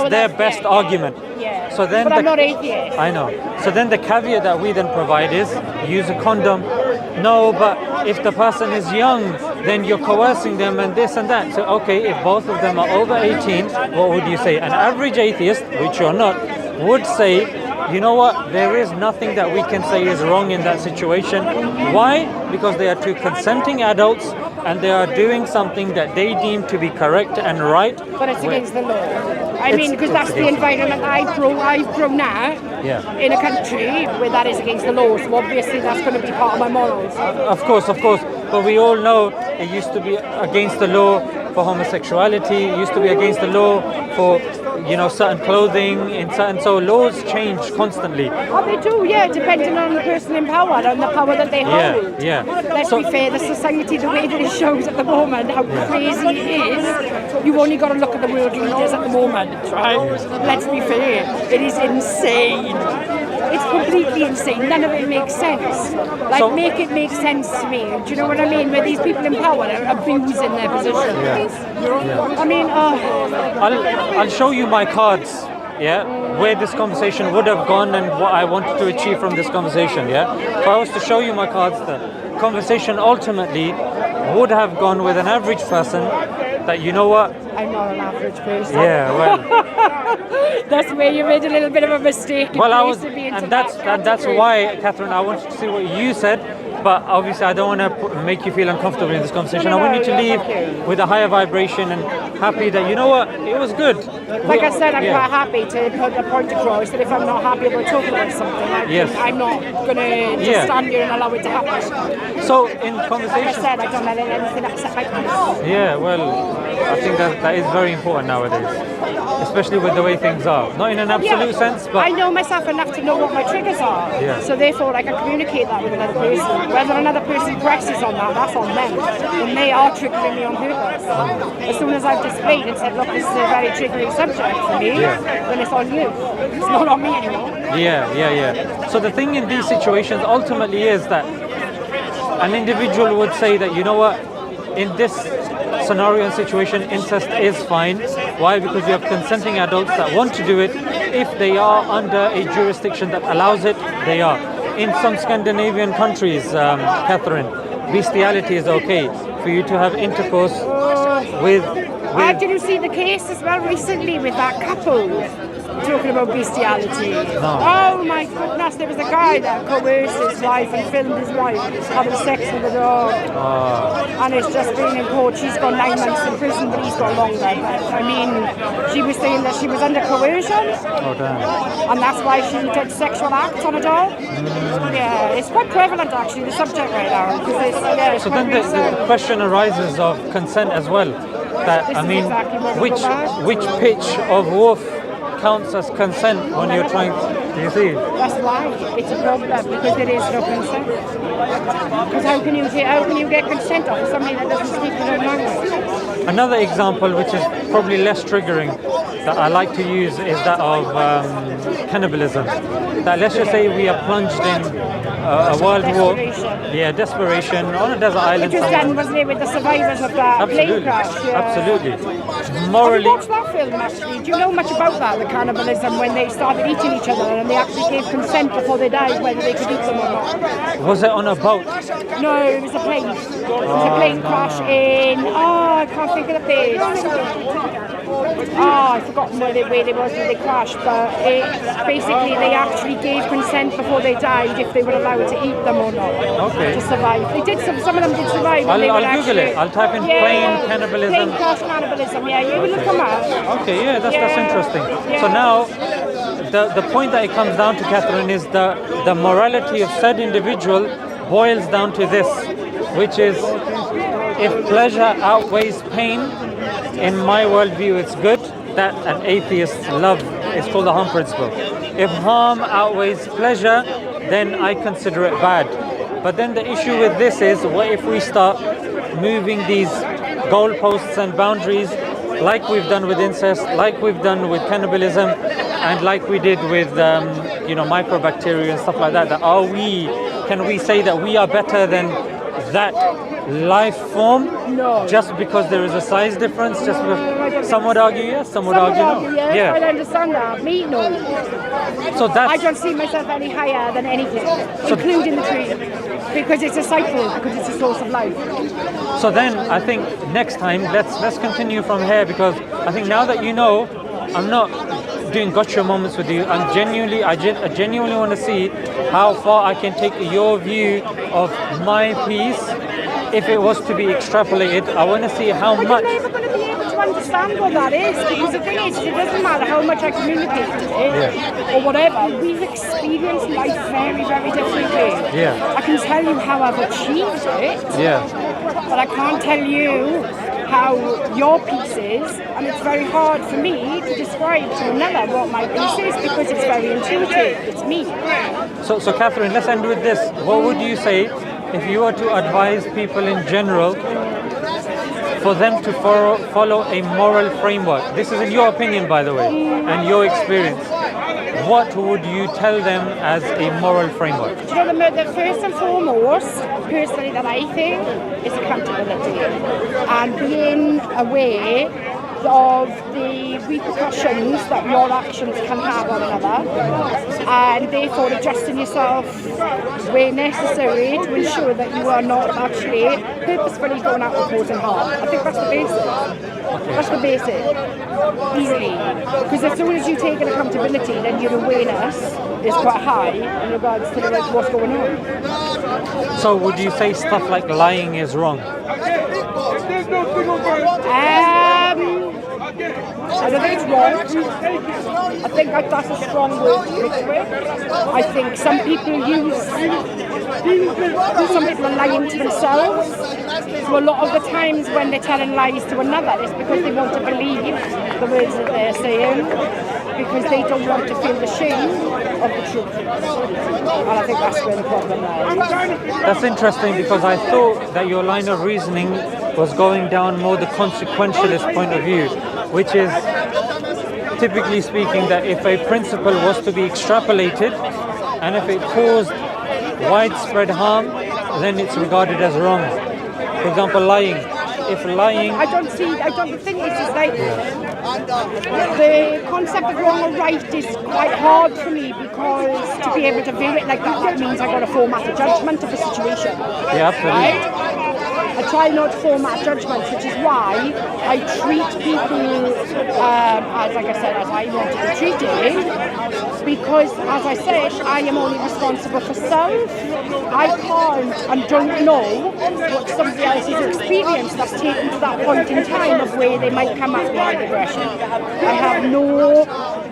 their best argument. Yeah. So then but I'm not atheist. I know. So then the caveat that we then provide is use a condom. No, but if the person is young, then you're coercing them and this and that. So okay, if both of them are over 18, what would you say? An average atheist, which you're not, would say, you know what, there is nothing that we can say is wrong in that situation. Why? Because they are two consenting adults and they are doing something that they deem to be correct and right. But it's against the law. I mean, because that's the environment I've grown up in a country where that is against the law. So obviously that's going to be part of my morals. Of course. But we all know it used to be against the law for homosexuality. It used to be against the law for, certain clothing in certain. So laws change constantly. Oh, they do, depending on the person in power and the power that they hold. Let's be fair, the society, the way that it shows at the moment, how crazy it is, you've only got to look at the world leaders at the moment, right? Let's be fair, it is insane. It's completely insane. None of it makes sense. Make it make sense to me. Do you know what I mean? Where these people in power are abusing their position. I mean, I'll show you my cards, where this conversation would have gone and what I wanted to achieve from this conversation, If I was to show you my cards, the conversation ultimately would have gone with an average person that, you know what? I'm not an average person. Yeah, well. That's where you made a little bit of a mistake. And that's why, Catherine, I wanted to see what you said. But obviously, I don't want to make you feel uncomfortable in this conversation. I want you to leave with a higher vibration and happy that, you know what, it was good. Like I said, I'm quite happy to put a point across that if I'm not happy about talking about something, I'm not going to just stand here and allow it to happen. So in Like I conversation, said, I don't let anything upset my peace. yeah, well, I think that is very important nowadays, especially with the way things are. Not in an absolute sense, but I know myself enough to know what my triggers are. Yeah. So therefore I can communicate that with another person. Whether another person presses on that, that's on them. And they are triggering me on purpose. As soon as I've displayed and said, look, this is a very triggering subject for me, then it's on you. It's not on me anymore. yeah. So the thing in these situations ultimately is that an individual would say that, you know what, in this scenario and situation, incest is fine. Why? Because you have consenting adults that want to do it. If they are under a jurisdiction that allows it, they are. In some Scandinavian countries, Catherine, bestiality is okay for you to have intercourse with Did you see the case as well recently with that couple talking about bestiality? No. Oh my goodness, there was a guy that coerced his wife and filmed his wife having sex with a dog. And it's just been in court. She's got 9 months in prison, but he's got longer. But I mean, she was saying that she was under coercion. Oh, damn. And that's why she did sexual acts on a dog. Yeah, it's quite prevalent actually, the subject right now. It's So quite then the recent. question arises of consent as well. That This I is mean, exactly what we go back. which pitch of wolf counts as consent when you're trying? Do you see? That's why it's a problem, because there is no consent. Because how can you get consent off somebody that doesn't speak their own language? Another example, which is probably less triggering, that I like to use is that of cannibalism. That let's just say we are plunged in a world war, Desperation. desperation on a desert island. Which was somewhere. done, wasn't it, with the survivors of that plane Absolutely, crash? Yeah. absolutely. Have you Morally, watched that film actually? Do you know much about that, the cannibalism, when they started eating each other and they actually gave consent before they died whether they could eat them or not? was it on a boat? No, it was a plane. It was a plane crash in, I can't think of the place. I've forgotten where they was when they crashed, but basically they actually gave consent before they died if they were allowed to eat them or not. Okay. To survive. They did some of them did survive. I'll they were Google actually, it. I'll type in plane cannibalism. Plane crash cannibalism, yeah, you will look them up. Okay, yeah, that's Yeah. interesting. Yeah. So now, the point that it comes down to, Catherine, is the morality of said individual boils down to this, which is if pleasure outweighs pain, in my worldview, it's good. That an atheist love is called the harm principle. If harm outweighs pleasure, then I consider it bad. But then the issue with this is, what if we start moving these goalposts and boundaries like we've done with incest, like we've done with cannibalism, and like we did with microbacteria and stuff like that? Can we say that we are better than that life form? No. Just because there is a size difference? Just because some would argue yes, some would Some argue no. yes, I understand that. Me, no. So that's I don't see myself any higher than anything, including the tree, because it's a cycle, because it's a source of life. So then I think next time let's continue from here, because I think now that you know, I'm not doing gotcha moments with you. I genuinely want to see how far I can take your view of my piece. If it was to be extrapolated, I want to see how But much. you're never going to be able to understand what that is, because the thing is, it doesn't matter how much I communicate it or whatever. We've experienced life very, very differently. Yeah. I can tell you how I've achieved it, Yeah. but I can't tell you how your piece is, and it's very hard for me to describe to another what my piece is, because it's very intuitive. It's me. So Catherine, let's end with this. What would you say if you were to advise people in general for them to follow a moral framework? This is in your opinion, by the way, and your experience. What would you tell them as a moral framework? Do you know, the first and foremost, personally, that I think is accountability and being aware of the repercussions that your actions can have on another, and therefore adjusting yourself where necessary to ensure that you are not actually purposefully going out and causing harm. I think that's the basic. That's the basic. Easily. Because as soon as you take an accountability, then your awareness is quite high in regards to what's going on. So would you say stuff like lying is wrong? I don't think it's wrong. I think that's a strong word to mix with. I think some people use some people are lying to themselves. So a lot of the times when they're telling lies to another, it's because they want to believe the words that they're saying, because they don't want to feel the shame of the truth. And I think that's where the problem lies. That's interesting, because I thought that your line of reasoning was going down more the consequentialist point of view, which is, typically speaking, that if a principle was to be extrapolated and if it caused widespread harm, then it's regarded as wrong. For example, lying. If lying... the thing is like, the concept of wrong or right is quite hard for me, because to be able to view it like that means I've got to format a judgment of the situation. Yeah, absolutely. Right? I try not to format judgments, which is why I treat people as, like I said, as I want to be treated, because, as I said, I am only responsible for self. I can't and don't know what somebody else's experience that's taken to that point in time of where they might come at me with aggression. I have no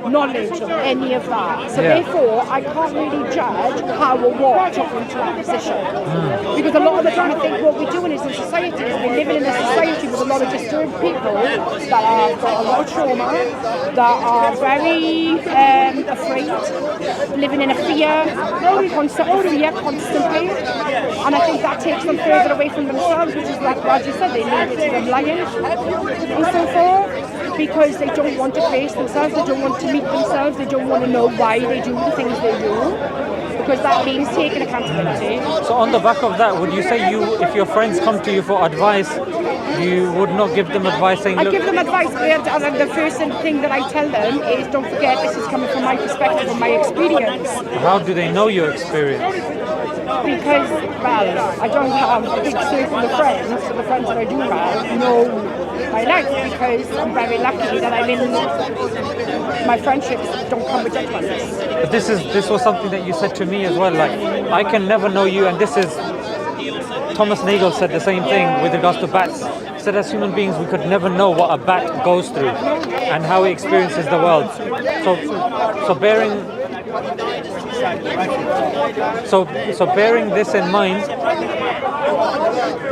knowledge of any of that. So therefore, I can't really judge how or what took them to that position. Because a lot of the time I think what we're doing is in society is we're living in a society with a lot of disturbed people that have got a lot of trauma, that are very afraid, living in a concept of fear constantly. And I think that takes them further away from themselves, which is like as you said, they lead it to them lying and so forth, because they don't want to face themselves, they don't want to meet themselves, they don't want to know why they do the things they do, because that means taking accountability. So on the back of that, would you say if your friends come to you for advice, you would not give them advice saying, I look... give them advice, and the first thing that I tell them is, don't forget, this is coming from my perspective and my experience. How do they know your experience? Because, well, I don't have a big circle of friends, but the friends that I do have know my life, because I'm very lucky that I'm in, my friendships don't come with judgments. But this was something that you said to me as well, like, I can never know you, and this is, Thomas Nagel said the same thing with regards to bats. He said as human beings we could never know what a bat goes through and how he experiences the world. So bearing this in mind,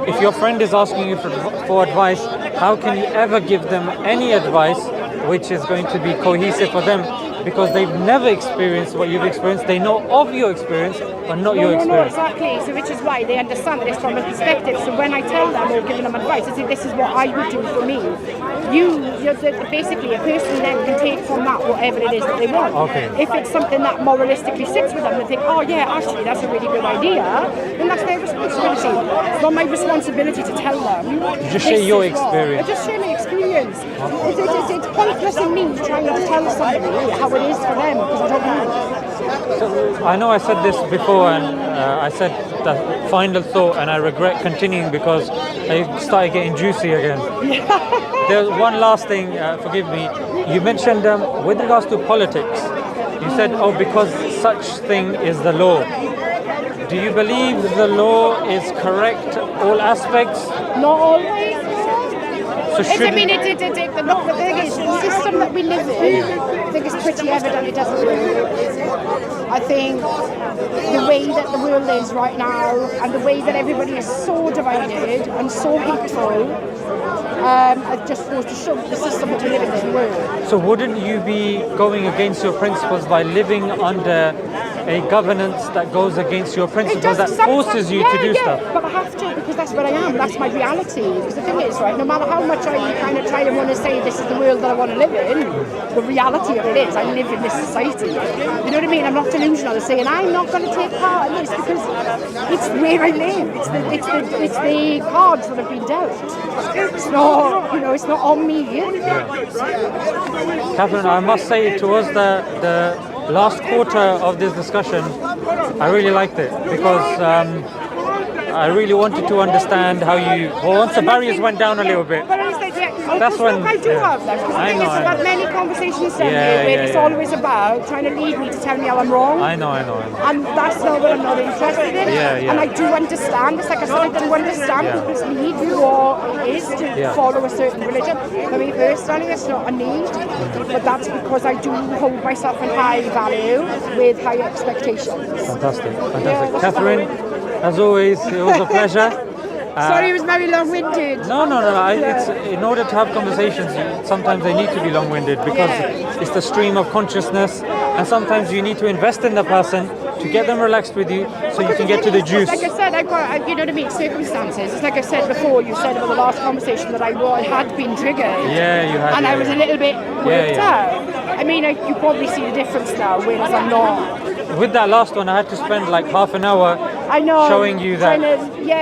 if your friend is asking you for advice, how can you ever give them any advice which is going to be cohesive for them? Because they've never experienced what you've experienced. They know of your experience, but not your experience. No, exactly. So which is why they understand this from a perspective. So when I tell them or give them advice, I say this is what I would do for me. You're basically a person then can take from that whatever it is that they want. Okay. If it's something that moralistically sits with them, they think, oh yeah, actually that's a really good idea, then that's their responsibility. It's not my responsibility to tell them. You just share your experience. I just share my experience. It's pointless in me trying to tell somebody how it is for them, because I don't know. So, I know I said this before, and I said the final thought, and I regret continuing because I started getting juicy again. There's one last thing, forgive me. You mentioned with regards to politics, you said, oh, because such thing is the law. Do you believe the law is correct, all aspects? Not always. So the thing is, the system that we live in, I think it's pretty evident it doesn't work. I think the way that the world is right now, and the way that everybody is so divided and so hateful, it just goes to show the system that we live in doesn't work. So wouldn't you be going against your principles by living under a governance that goes against your principles, that forces you to do stuff? But I have to, because that's what I am. That's my reality. Because the thing is, right, no matter how much I kind of try to want to say this is the world that I want to live in, the reality of it is I live in this society. You know what I mean? I'm not delusional in saying I'm not going to take part in this, because it's where I live. It's the cards that have been dealt. It's not, it's not on me. Catherine, I must say, towards the last quarter of this discussion, I really liked it, because I really wanted to understand how once the barriers went down a little bit, that's when I do have them. Because the thing is, I've had many conversations where it's always about trying to lead me to tell me how I'm wrong. I know. And that's not what I'm not interested in. And I do understand. It's like I said, I do understand people's need for what it is to follow a certain religion. For me personally, it's not a need, but that's because I do hold myself in high value with high expectations. Fantastic. Catherine, As always, it was a pleasure. Sorry, it was very long-winded. No. It's in order to have conversations. Sometimes they need to be long-winded because it's the stream of consciousness, and sometimes you need to invest in the person to get them relaxed with you, so you can get to the juice. Like I said, I've got, you know what I mean, circumstances. It's like I said before. You said about the last conversation that I had been triggered. Yeah, you had. And I was a little bit worked out. I mean, you probably see the difference now, whereas I'm not. With that last one, I had to spend like half an hour showing you that.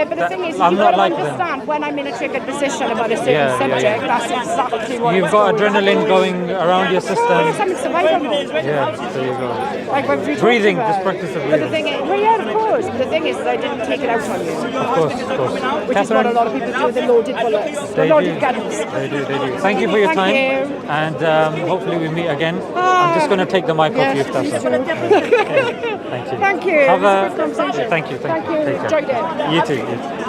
But the thing is, I'm you've not got to like understand when I'm in a triggered position about a certain subject, that's exactly what You've got adrenaline going around your system. I'm in survival mode. Yeah, there you go. Like when we Breathing, talked just about. practice the But the breathing. thing is, well, yeah, of course. But the thing is, I didn't take it out on you. Of course. Which is what a lot of people do with the loaded bullets. The loaded guns. They do. Thank you for your time. Thank you. And hopefully we meet again. I'm just going to take the mic off you if that's okay. Thank you. Thank you. Have It was a good conversation. Thank you. Thank you. Take care. Enjoyed it. You too.